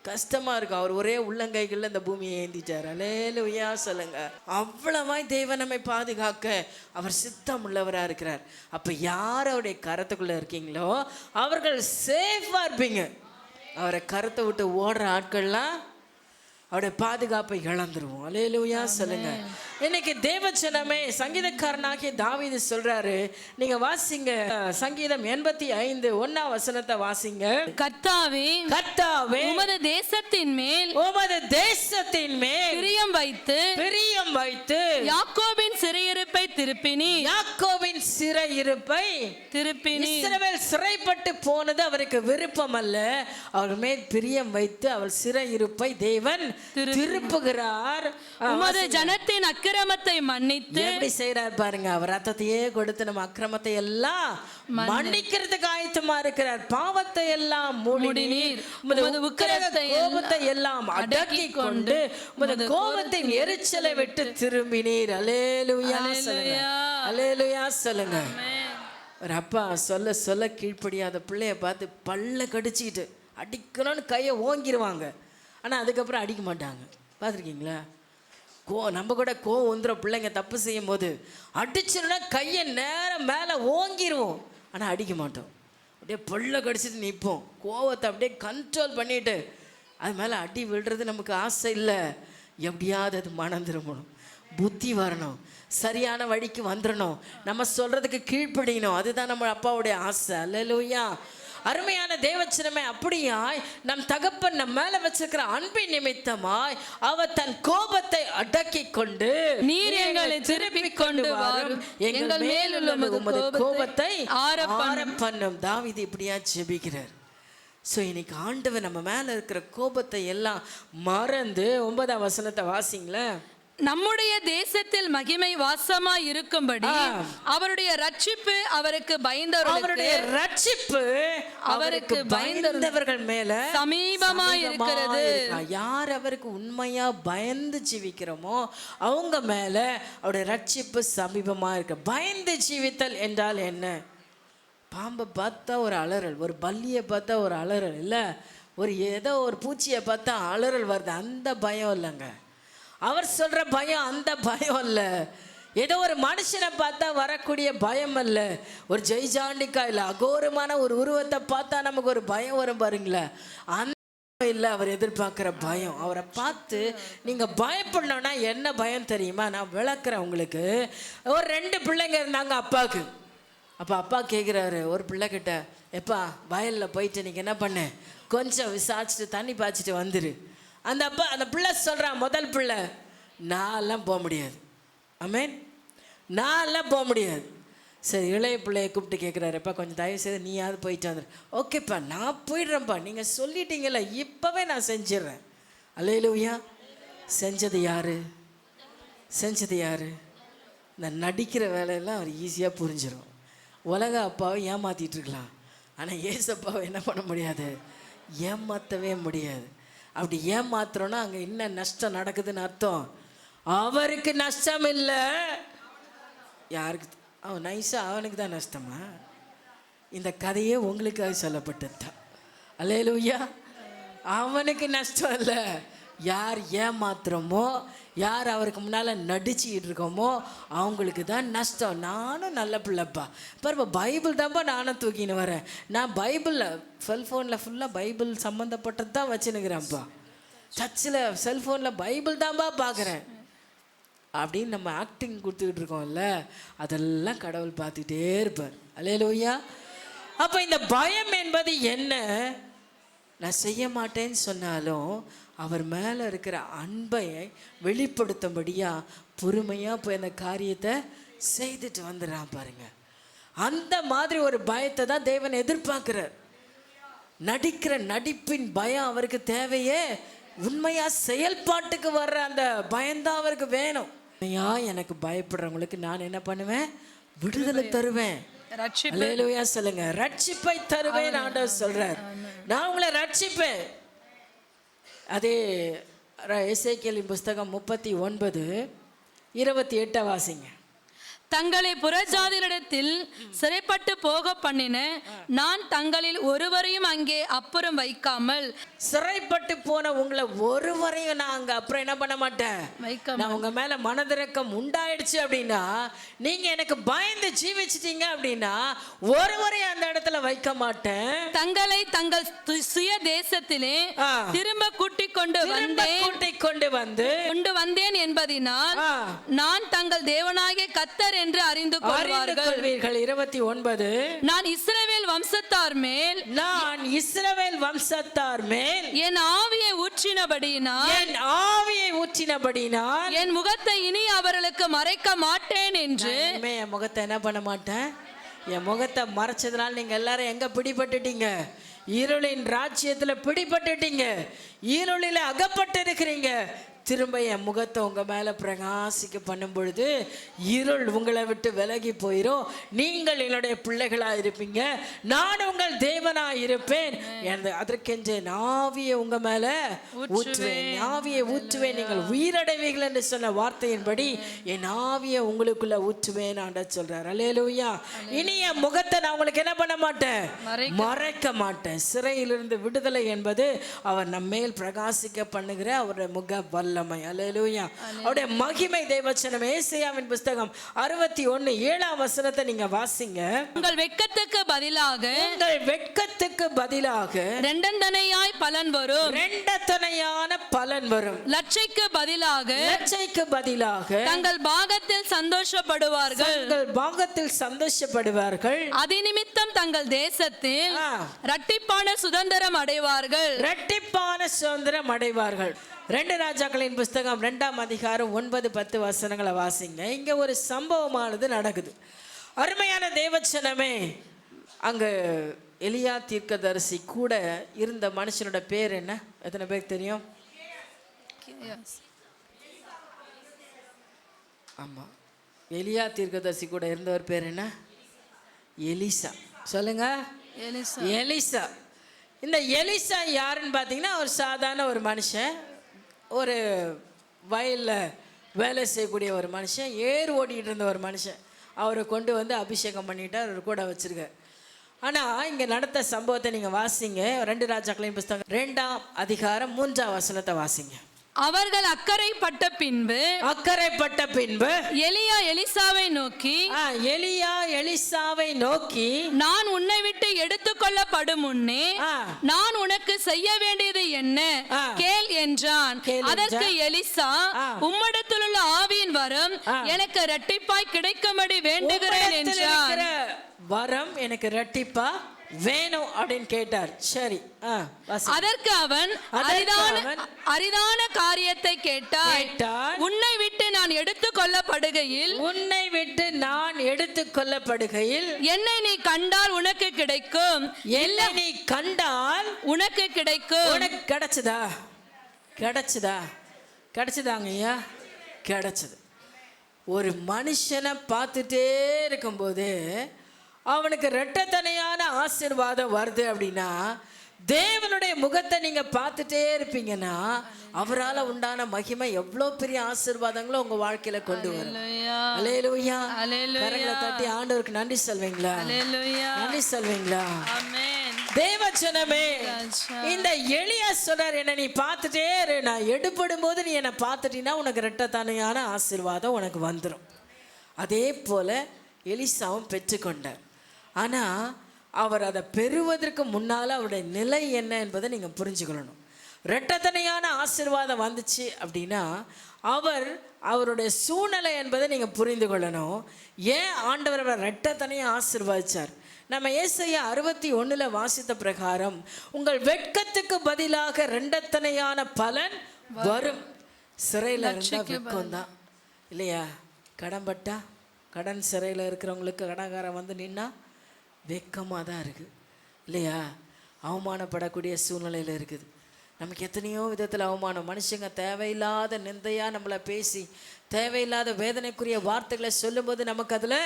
கஷ்டமாக இருக்கும். அவர் ஒரே உள்ளங்கைகளில் இந்த பூமியை ஏந்திட்டார். அல்லேலூயா சொல்லுங்க. அவ்வளவாய் தெய்வம் நம்மை பாதுகாக்க அவர் சித்தம் உள்ளவராக இருக்கிறார். அப்போ யார் அவருடைய கரத்துக்குள்ளே இருக்கீங்களோ அவர்கள் சேஃபாக இருப்பீங்க. அவரை கரத்தை விட்டு ஓடுற ஆட்கள்லாம் அவருடைய பாதுகாப்பை இழந்துருவோம். அல்லேலூயா சொல்லுங்க. இன்னைக்கு தேவச்சனமே, சங்கீதக்காரனாகிய தாவீது சொல்றாரு, நீங்க வாசிங்க சங்கீதம் 85:1 வசனத்தை வாசிங்க. கர்த்தாவே, கர்த்தாவே, உமது தேசத்தின் மேல், உமது தேசத்தின் மேல் பிரியம் வைத்து, பிரியம் வைத்து யாக்கோபின் சிறையிருப்பை திருப்பினீர், யாக்கோபின் சிறையிருப்பை திருப்பினீர். இஸ்ரவேல் சிறைப்பட்டு போனது அவருக்கு விருப்பம் அல்ல. அவர் மேல் பிரியம் வைத்து அவர் சிறையிருப்பை தேவன் திருப்புகிறார். உமது ஜனத்தின் அக்கிரமத்தை மன்னித்து, எப்படி செய்யறார் பாருங்க. அவர் ரத்தத்தையே கொடுத்து நம்ம அக்கிரமத்தை எல்லாம் மன்னிக்கிறதுக்கு ஆயத்தமா இருக்கிறார். பாவத்தை எல்லாம் மூடினீர், உமது கோபத்தை எல்லாம் அடக்கி கொண்டு உமது கோபத்தின் எரிச்சலை விட்டு திரும்பினீர். அல்லேலூயா சொல்லுங்க. அல்லேலூயா சொல்லுங்க. ஒரு அப்பா சொல்ல சொல்ல கீழ்ப்படியாத பிள்ளைய பார்த்து பல்ல கடிச்சிக்கிட்டு அடிக்கணும்னு கையை ஓங்கிடுவாங்க. ஆனால் அதுக்கப்புறம் அடிக்க மாட்டாங்க. பார்த்துருக்கீங்களா? நம்ம கூட கோவம் வந்துடும். பிள்ளைங்க தப்பு செய்யும் போது அடிச்சோன்னா கையை நேரம் மேலே ஓங்கிடுவோம், ஆனால் அடிக்க மாட்டோம். அப்படியே பல்ல கடிச்சிட்டு நிற்போம். கோவத்தை அப்படியே கண்ட்ரோல் பண்ணிட்டு, அது மேலே அடி விழுறது நமக்கு ஆசை இல்லை. எப்படியாவது அது மனம் திரும்பணும், புத்தி வரணும், சரியான வழிக்கு வந்துடணும், நம்ம சொல்கிறதுக்கு கீழ்ப்படியணும். அதுதான் நம்ம அப்பாவுடைய ஆசை. அல்லேலூயா. அருமையான தேவச்சனமே, அப்படியாய் நம் தகப்பன் நம் மேல வச்சிருக்கிற அன்பின் நிமித்தமாய் அவர் தன் கோபத்தை அடக்கி கொண்டு, நீர் எங்களை திருப்பி கொண்டு வரும், எங்கள் மேல் உள்ள உமது கோபத்தை ஆற பண்ணும். தாவீது இப்படியா ஜெபிக்கிறார். ஸோ இன்னைக்கு ஆண்டவர் நம்ம மேல இருக்கிற கோபத்தை எல்லாம் மறந்து 9ஆம் வசனத்தை வாசிங்களேன். நம்முடைய தேசத்தில் மகிமை வாசமாய் இருக்கும்படி அவருடைய ரட்சிப்பு அவருக்கு பயந்தவர்கள் மேல சமீபமாய் இருக்கிறது. யார் அவருக்கு உண்மையா பயந்து ஜீவிக்கிறோமோ அவங்க மேல அவருடைய ரட்சிப்பு சமீபமா இருக்கு. பயந்து ஜீவித்தல் என்றால் என்ன? பாம்பை பார்த்தா ஒரு அலறல், ஒரு பல்லியை பார்த்தா ஒரு அலறல் இல்லை, ஒரு ஏதோ ஒரு பூச்சியை பார்த்தா அலறல் வருது, அந்த பயம் இல்லைங்க. அவர் சொல்கிற பயம் அந்த பயம் இல்லை. ஏதோ ஒரு மனுஷனை பார்த்தா வரக்கூடிய பயம் அல்ல. ஒரு ஜெய்ஜாண்டிக்கா இல்லை, அகோரமான ஒரு உருவத்தை பார்த்தா நமக்கு ஒரு பயம் வரும் பாருங்களேன், அந்த இல்லை அவர் எதிர்பார்க்குற பயம். அவரை பார்த்து நீங்கள் பயப்படணும்னா என்ன பயம் தெரியுமா? நான் விளக்குறேன் உங்களுக்கு. ஒரு 2 பிள்ளைங்க இருந்தாங்க அப்பாவுக்கு. அப்போ அப்பா கேட்குறாரு ஒரு பிள்ளைகிட்ட, எப்பா வயலில் போயிட்டு நீங்கள் என்ன பண்ண, கொஞ்சம் விசாரிச்சுட்டு தண்ணி பாய்ச்சிட்டு வந்துரு. அந்த பிள்ளை சொல்கிறான், முதல் பிள்ளை, நான்லாம் போக முடியாது. ஆமேன், நான்லாம் போக முடியாது. சரி, இளைய பிள்ளையை கூப்பிட்டு கேட்குறாருப்பா, கொஞ்சம் தயவு செய்து நீயாவது போயிட்டு வந்துடு. ஓகேப்பா நான் போயிடுறேன்ப்பா, நீங்கள் சொல்லிட்டீங்கல்ல, இப்போவே நான் செஞ்சிடுறேன். அல்லேலூயா. செஞ்சது யாரு? செஞ்சது யாரு? இந்த நடிக்கிற வேலையெல்லாம் அவர் ஈஸியாக புரிஞ்சிடும். உலக அப்பாவை ஏமாற்றிட்டு இருக்கலாம், ஆனால் ஏசப்பாவை என்ன பண்ண முடியாது, ஏமாற்றவே முடியாது. அப்படி ஏமாத்துறோன்னா அங்கே என்ன நஷ்டம் நடக்குதுன்னு அர்த்தம். அவருக்கு நஷ்டம் இல்லை, யாருக்கு? அவன் நைஸாக அவனுக்கு தான் நஷ்டமா? இந்த கதையே உங்களுக்காக சொல்லப்பட்டது தான். அல்லேலூயா. அவனுக்கு நஷ்டம் இல்லை. யார் ஏமாத்துறோமோ, யார் அவருக்கு முன்னால் நடிச்சுக்கிட்டு இருக்கோமோ அவங்களுக்கு தான் நஷ்டம். நானும் நல்ல பிள்ளைப்பா, பாருப்பா பைபிள் தான்ப்பா நானும் தூக்கின்னு வரேன். நான் பைபிளில் செல்ஃபோனில் ஃபுல்லாக பைபிள் சம்மந்தப்பட்டது தான் வச்சுன்னுக்கிறேன்ப்பா. சர்ச்சில் செல்ஃபோனில் பைபிள் தான்ப்பா பார்க்குறேன் அப்படின்னு நம்ம ஆக்டிங் கொடுத்துக்கிட்டு இருக்கோம்ல, அதெல்லாம் கடவுள் பார்த்துட்டே இருப்பார். அல்லேலூயா. அப்போ இந்த பயம் என்பது என்ன? நான் செய்ய மாட்டேன்னு சொன்னாலும் அவர் மேலே இருக்கிற அன்பை வெளிப்படுத்தும்படியாக பொறுமையாக போய் அந்த காரியத்தை செய்துட்டு வந்துடுறான் பாருங்க. அந்த மாதிரி ஒரு பயத்தை தான் தேவன் எதிர்பார்க்கிறார். நடிக்கிற நடிப்பின் பயம் அவருக்கு தேவையே, உண்மையாக செயல்பாட்டுக்கு வர்ற அந்த பயம்தான் அவருக்கு வேணும். உண்மையாக எனக்கு பயப்படுறவங்களுக்கு நான் என்ன பண்ணுவேன்? விடுதலை தருவேன். அல்லேலூயா சொல்லுங்க. ரட்சிப்பை தருவேன் ஆண்டவர் சொல்றார். நான் உங்களை ரட்சிப்பேன். அதே எசேக்கியேலின் புஸ்தகம் 39:28 வாசிங்க. தங்களை புறஜாதிகளிடத்தில் சிறைப்பட்டு போக பண்ணின நான் தங்களில் ஒருவரையும் அங்கே அப்புறம் வைக்காமல். சிறைப்பட்டு போன உங்களை ஒருவரையும் நான் அங்கே அப்புறம் என்ன பண்ண மாட்டேன், நான் உங்க மேல மனதிறக்கம் உண்டாயிடுச்சு அப்படின்னா, நீங்க எனக்கு பயந்து ஜீவிச்சிட்டீங்க அப்படின்னா ஒருவரையும் அந்த இடத்துல வைக்க மாட்டேன். தங்களை தங்கள் சுய தேசத்திலே திரும்ப கூட்டிக் கொண்டு வந்தேன் என்பதினால் நான் தங்கள் தேவனாகிய கர்த்தர் என்று அறிந்து கொள்வார்கள். 29 நான் இஸ்ரவேல் வம்சத்தார் மேல் என் ஆவியை ஊற்றினபடியினால் என் முகத்தை இனி அவர்களுக்கு மறைக்க மாட்டேன் என்று. என் முகத்தை என்ன பண்ண மாட்டேன்? என் முகத்தை மறைச்சதுனால நீங்க எல்லாரும் எங்க பிடிபட்டுட்டீங்க? இருளின் ராஜ்யத்துல பிடிபட்டுட்டீங்க, இருளில அகப்பட்டு இருக்கிறீங்க. திரும்ப என் முகத்தை உங்கள் மேலே பிரகாசிக்க பண்ணும் பொழுது இருள் உங்களை விட்டு விலகி போயிடும். நீங்கள் என்னுடைய பிள்ளைகளாக இருப்பீங்க, நான் உங்கள் தேவனாக இருப்பேன். அதற்கென்று ஆவியை உங்கள் மேலே ஊற்றுவேன், ஆவியை ஊற்றுவேன், நீங்கள் உயிரடைவீர்கள் என்று சொன்ன வார்த்தையின்படி என் ஆவியை உங்களுக்குள்ள ஊற்றுவேன் ஆண்டவர் சொல்றார். அல்லேலூயா. இனி என் முகத்தை நான் உங்களுக்கு என்ன பண்ண மாட்டேன், மறைக்க மாட்டேன். சிறையிலிருந்து விடுதலை என்பது அவர் நம்மேல் பிரகாசிக்க பண்ணுகிற அவருடைய முக வல்ல. அவருடைய மகிமை தேவச்சனம். ஏசாயாவின் புஸ்தகம் 61:7 நீங்க வாசிங்க. உங்கள் வெட்கத்துக்கு பதிலாக இரண்டந்தனையாய் பலன் வரும், இரண்டத்தனையான பலன் வரும். லட்சைக்கு பதிலாக தங்கள் பாகத்தில் சந்தோஷப்படுவார்கள். அதிநிமித்தம் தங்கள் தேசத்தில் இரட்டிப்பான சுதந்திரம் அடைவார்கள். 2 ராஜாக்களின் புஸ்தகம் 2ஆம் அதிகாரம் 9-10 வாசிங்க. இங்க ஒரு சம்பவமானது நடக்குது. அருமையான தேவச்சனமே, அங்க எலியா தீர்க்கதரிசி கூட இருந்த மனுஷனோட பேர் என்ன? எத்தனை பேருக்கு தெரியும்? ஆமா, எலியா தீர்க்கதரிசி கூட இருந்தவர் பேர் என்ன? எலிசா. சொல்லுங்க, எலிசா. இந்த எலிசா யாருன்னு பார்த்தீங்கன்னா, ஒரு சாதாரண ஒரு மனுஷன், ஒரு வயலில் வேலை செய்யக்கூடிய ஒரு மனுஷன், ஏர் ஓடிட்டு இருந்த ஒரு மனுஷன். அவரை கொண்டு வந்து அபிஷேகம் பண்ணிட்டு அவர் கூட வச்சிருக்கார். ஆனால் இங்கே நடந்த சம்பவத்தை நீங்கள் வாசிங்க. 2 ராஜாக்களின் புஸ்தகம் 2ஆம் அதிகாரம் 3 வாசிங்க. அவர்கள் அக்கறைப்பட்ட பின்பு எலியா எலிசாவை நோக்கி நான் உன்னை விட்டு எடுத்துக்கொள்ளப்படும் முன்னே நான் உனக்கு செய்ய வேண்டியது என்ன கேள் என்றான். அதற்கு எலிசா, உம்மிடத்தில் உள்ள ஆவியின் வரம் எனக்கு இரட்டிப்பாய் கிடைக்கும்படி வேண்டுகிறேன் என்றான். வரம் எனக்கு இரட்டிப்பா வேணும் அப்படின்னு கேட்டார். சரி, அதற்கு அவன் அரிதான காரியத்தை கேட்டார். உன்னை விட்டு நான் எடுத்துக்கொள்ளப்படுகையில் என்னை நீ கண்டால் உனக்கு கிடைக்கும். என்னை நீ கண்டால் உனக்கு கிடைக்கும். உனக்கு கிடைச்சதாங்க ஐயா, கிடைச்சது. ஒரு மனுஷனை பார்த்துட்டே இருக்கும்போது அவனுக்கு இரட்டத்தனையான ஆசீர்வாதம் வருது அப்படின்னா, தேவனுடைய முகத்தை நீங்க பார்த்துட்டே இருப்பீங்கன்னா, அவரால் உண்டான மகிமை எவ்வளோ பெரிய ஆசீர்வாதங்களும் உங்க வாழ்க்கையில கொண்டு வரும். அல்லேலூயா. கரங்களை தட்டி ஆண்டவருக்கு நன்றி சொல்வீங்களா? நன்றி சொல்வீங்களா? தேவஜனமே, இந்த எலியா சொன்னார், என்ன நீ பார்த்துட்டே இரு, நான் எடுபடும் போது நீ என்னை பார்த்துட்டீன்னா உனக்கு இரட்டத்தனையான ஆசீர்வாதம் உனக்கு வந்துடும். அதே போல எலிசாவும் பெற்றுக்கொண்டார். ஆனால் அவர் அதை பெறுவதற்கு முன்னால் அவருடைய நிலை என்ன என்பதை நீங்கள் புரிஞ்சுக்கொள்ளணும். இரட்டத்தனையான ஆசீர்வாதம் வந்துச்சு அப்படின்னா அவருடைய சூழ்நிலை என்பதை நீங்கள் புரிந்து கொள்ளணும். ஏன் ஆண்டவர் அவரை இரட்டத்தனையாக ஆசீர்வதிச்சார்? நம்ம ஏசாயா 61 வாசித்த பிரகாரம், உங்கள் வெட்கத்துக்கு பதிலாக இரண்டத்தனையான பலன் வரும். சிறையில் இருந்தால் வெட்கம் தான் இல்லையா? கடன்பட்டா, கடன் சிறையில் இருக்கிறவங்களுக்கு கடன்காரன் வந்து நின்னா வெட்கமாக தான் இருக்குது இல்லையா? அவமானப்படக்கூடிய சூழ்நிலையில் இருக்குது. நமக்கு எத்தனையோ விதத்தில் அவமானம். மனுஷங்க தேவையில்லாத நிந்தையாக நம்மளை பேசி தேவையில்லாத வேதனைக்குரிய வார்த்தைகளை சொல்லும்போது நமக்கு அதில்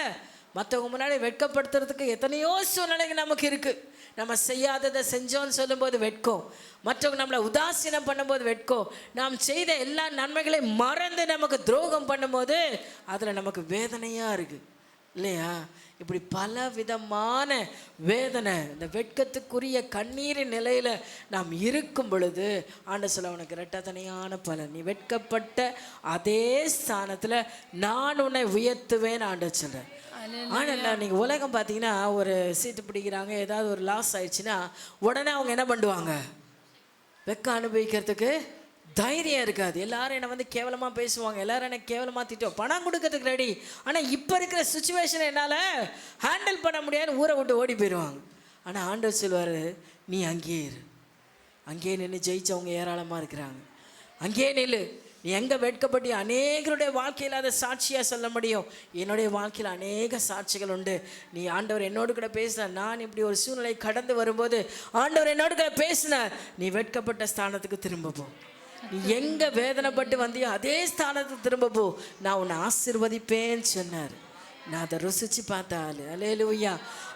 மற்றவங்க முன்னாடி வெட்கப்படுத்துறதுக்கு எத்தனையோ சூழ்நிலைகள் நமக்கு இருக்குது. நம்ம செய்யாததை செஞ்சோன்னு சொல்லும்போது வெட்கம், மற்றவங்க நம்மளை உதாசீனம் பண்ணும்போது வெட்கம், நாம் செய்த எல்லா நன்மைகளையும் மறந்து நமக்கு துரோகம் பண்ணும்போது அதில் நமக்கு வேதனையாக இருக்குது இல்லையா? இப்படி பல விதமான வேதனை, இந்த வெட்கத்துக்குரிய கண்ணீரின் நிலையில் நாம் இருக்கும் பொழுது ஆண்டவர் சொல்ல, உனக்கு இரட்டத்தனையான பலன், நீ வெட்கப்பட்ட அதே ஸ்தானத்தில் நான் உன்னை உயர்த்துவேன் ஆண்டவர் சொல்கிறேன். ஆனால் நீங்கள் உலகம் பார்த்தீங்கன்னா, ஒரு சீட்டு பிடிக்கிறாங்க, ஏதாவது ஒரு லாஸ் ஆயிடுச்சுன்னா உடனே அவங்க என்ன பண்ணுவாங்க? வெட்கம் அனுபவிக்கிறதுக்கு தைரியம் இருக்காது. எல்லாரும் என்னை வந்து கேவலமாக பேசுவாங்க, எல்லாரும் என்னை கேவலமாக திட்டுவோம், பணம் கொடுக்கறதுக்கு ரெடி. ஆனால் இப்போ இருக்கிற சுச்சுவேஷனை என்னால் ஹேண்டில் பண்ண முடியாதுன்னு ஊரை விட்டு ஓடி போயிடுவாங்க. ஆனால் ஆண்டவர் சொல்வார், நீ அங்கேயே இரு. அங்கேயே நின்று ஜெயிச்சவங்க ஏராளமாக இருக்கிறாங்க. அங்கேயே நில்லு. நீ எங்கே வெட்கப்பட்டு அநேகருடைய வாழ்க்கையில் அதை சாட்சியாக சொல்ல முடியும். என்னுடைய வாழ்க்கையில் அநேக சாட்சிகள் உண்டு. நீ ஆண்டவர் என்னோடு கூட பேசினார், நான் இப்படி ஒரு சூழ்நிலை கடந்து வரும்போது ஆண்டவர் என்னோடு கூட பேசினார், நீ வெட்கப்பட்ட ஸ்தானத்துக்கு திரும்ப போ. நீ எங்கே வேதனைப்பட்டு வந்தியோ அதே ஸ்தானத்துக்கு திரும்ப போ, நான் உன்னை ஆசீர்வதிப்பேன்னு சொன்னார். நான் அதை ருசிச்சு பார்த்தாள். அல்லேலூயா.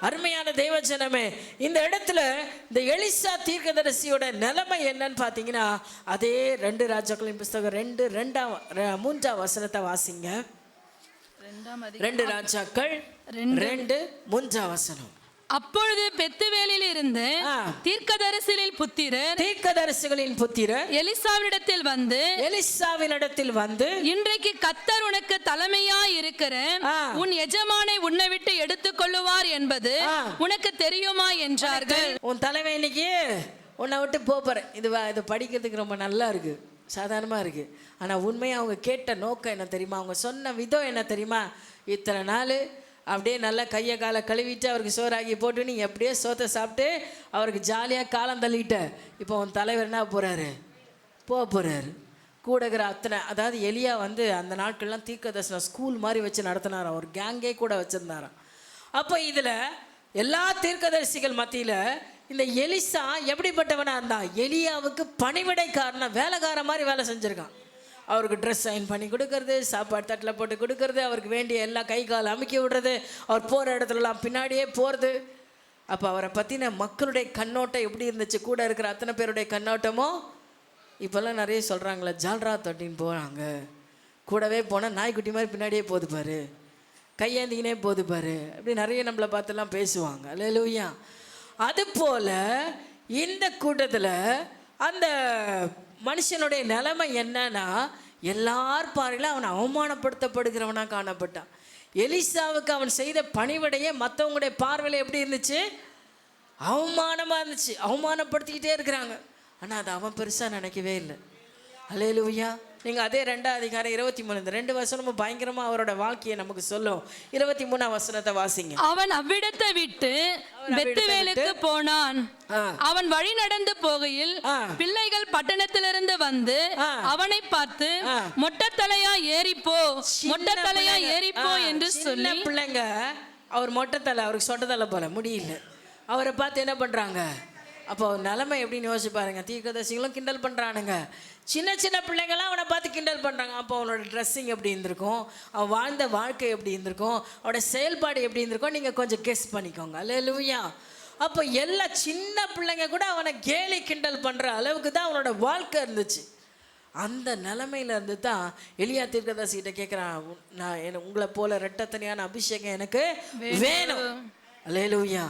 அருமையான தேவஜனமே, இந்த இடத்துல இந்த எலிசா தீர்க்கதரிசியோட நிலைமை என்னன்னு பார்த்தீங்கன்னா, அதே 2 ராஜாக்களின் புஸ்தகம் 3ஆம் வசனத்தை வாசிங்க. 2 ராஜாக்கள் 2:3 வசனம். அப்பொழுது பெத்துவேலில் இருந்து தீர்க்கதரிசிகளின் புத்திரர் எலிசாவினிடத்தில் வந்து, இன்றைக்கு கர்த்தர் உனக்கு தலைமையாய் இருக்கிற உன் எஜமானை உன்னை விட்டு எடுத்துக் கொள்ளுவார் என்பது உனக்கு தெரியுமா என்றார்கள். உன் தலைமை இன்னைக்கு உன்னை விட்டு போற. இது படிக்கிறதுக்கு ரொம்ப நல்லா இருக்கு, சாதாரணமாக இருக்குது. ஆனால் உண்மையாக அவங்க கேட்ட நோக்கம் என்ன தெரியுமா? அவங்க சொன்ன விதம் என்ன தெரியுமா? இத்தனை நாள் அப்படியே நல்லா கையை காலை கழுவிட்டு அவருக்கு சோறாக்கி போட்டு நீ எப்படியே சோத்தை சாப்பிட்டு அவருக்கு ஜாலியாக காலம் தள்ளிட்ட. இப்போ உன் தலைவர் என்ன போகிறாரு கூட இருக்கிற அத்தனை. அதாவது எலியா வந்து அந்த நாட்கள்லாம் தீர்க்கதரிசனம் ஸ்கூல் மாதிரி வச்சு நடத்தினாராம், ஒரு கேங்கே கூட வச்சுருந்தாராம். அப்போ இதில் எல்லா தீர்க்கதரிசிகள் மத்தியில் இந்த எலிசா எப்படிப்பட்டவனாக இருந்தான்? எலியாவுக்கு பணிவிடைக்காரனா, வேலைக்கார மாதிரி வேலை செஞ்சுருக்கான். அவருக்கு ட்ரெஸ் சைன் பண்ணி கொடுக்கறது, சாப்பாடு தட்டில் போட்டு கொடுக்கறது, அவருக்கு வேண்டிய எல்லா கை கால் அமுக்கி விடுறது, அவர் போகிற இடத்துலலாம் பின்னாடியே போகிறது. அப்போ அவரை பற்றின மக்களுடைய கண்ணோட்டம் எப்படி இருந்துச்சு? கூட இருக்கிற அத்தனை பேருடைய கண்ணோட்டமோ இப்போல்லாம் நிறைய சொல்கிறாங்களே, ஜால்ரா தொட்டின்னு போகிறாங்க, கூடவே போனால் நாய்க்குட்டி மாதிரி பின்னாடியே போது பாரு, கையேந்திக்கினே போது பாரு, அப்படி நிறைய நம்மளை பார்த்துலாம் பேசுவாங்க. அல்லேலூயா. அதுபோல் இந்த கூட்டத்தில் அந்த மனுஷனுடைய நிலைமை என்னன்னா, எல்லார் பார்வையிலும் அவன் அவமானப்படுத்தப்படுகிறவனாக காணப்பட்டான். எலிசாவுக்கு அவன் செய்த பணிவிடையே மற்றவங்களுடைய பார்வையில் எப்படி இருந்துச்சு? அவமானமாக இருந்துச்சு. அவமானப்படுத்திக்கிட்டே இருக்கிறாங்க. ஆனால் அது அவன் பெருசாக நினைக்கவே இல்லை. அல்லேலூயா. நீங்கள் அதே 2ஆம் அதிகாரம் 23 இந்த 2 வசனமும் பயங்கரமாக அவரோட வாழ்க்கையை நமக்கு சொல்லும். 23ஆம் வசனத்தை வாசிங்க. அவன் அவ்விடத்தை விட்டு பெத்துவேலுக்கு போனான். அவன் வழி நடந்து போகையில் பிள்ளைகள் பட்டணத்திலிருந்து வந்து அவனை பார்த்து, மொட்டை தலையா ஏறிப்போ, மொட்டை தலையா ஏறிப்போ என்று சொல்லி. பிள்ளைங்க அவர் மொட்டை தலை, அவருக்கு சொட்ட தலை போல முடியல, அவரை பார்த்து என்ன பண்றாங்க? அப்போ நிலைமை எப்படின்னு யோசிச்சு பாருங்க. தீர்க்கதரிசிகளும் கிண்டல் பண்ணுறானுங்க, சின்ன சின்ன பிள்ளைங்களாம் அவனை பார்த்து கிண்டல் பண்ணுறாங்க. அப்போ அவனோட ட்ரெஸ்ஸிங் எப்படி இருந்திருக்கும், அவன் வாழ்ந்த வாழ்க்கை எப்படி இருந்திருக்கும், அவனோட செயல்பாடு எப்படி இருந்திருக்கும், நீங்கள் கொஞ்சம் கெஸ் பண்ணிக்கோங்க. அல்லேலூயா. அப்போ எல்லா சின்ன பிள்ளைங்க கூட அவனை கேலி கிண்டல் பண்ணுற அளவுக்கு தான் அவனோட வாழ்க்கை இருந்துச்சு. அந்த நிலைமையில இருந்து தான் எலியா தீர்க்கதரிசிகிட்ட கேட்குறான், நான் உங்களை போல ரெட்டத்தனியான அபிஷேகம் எனக்கு வேணும். அல்லேலூயா.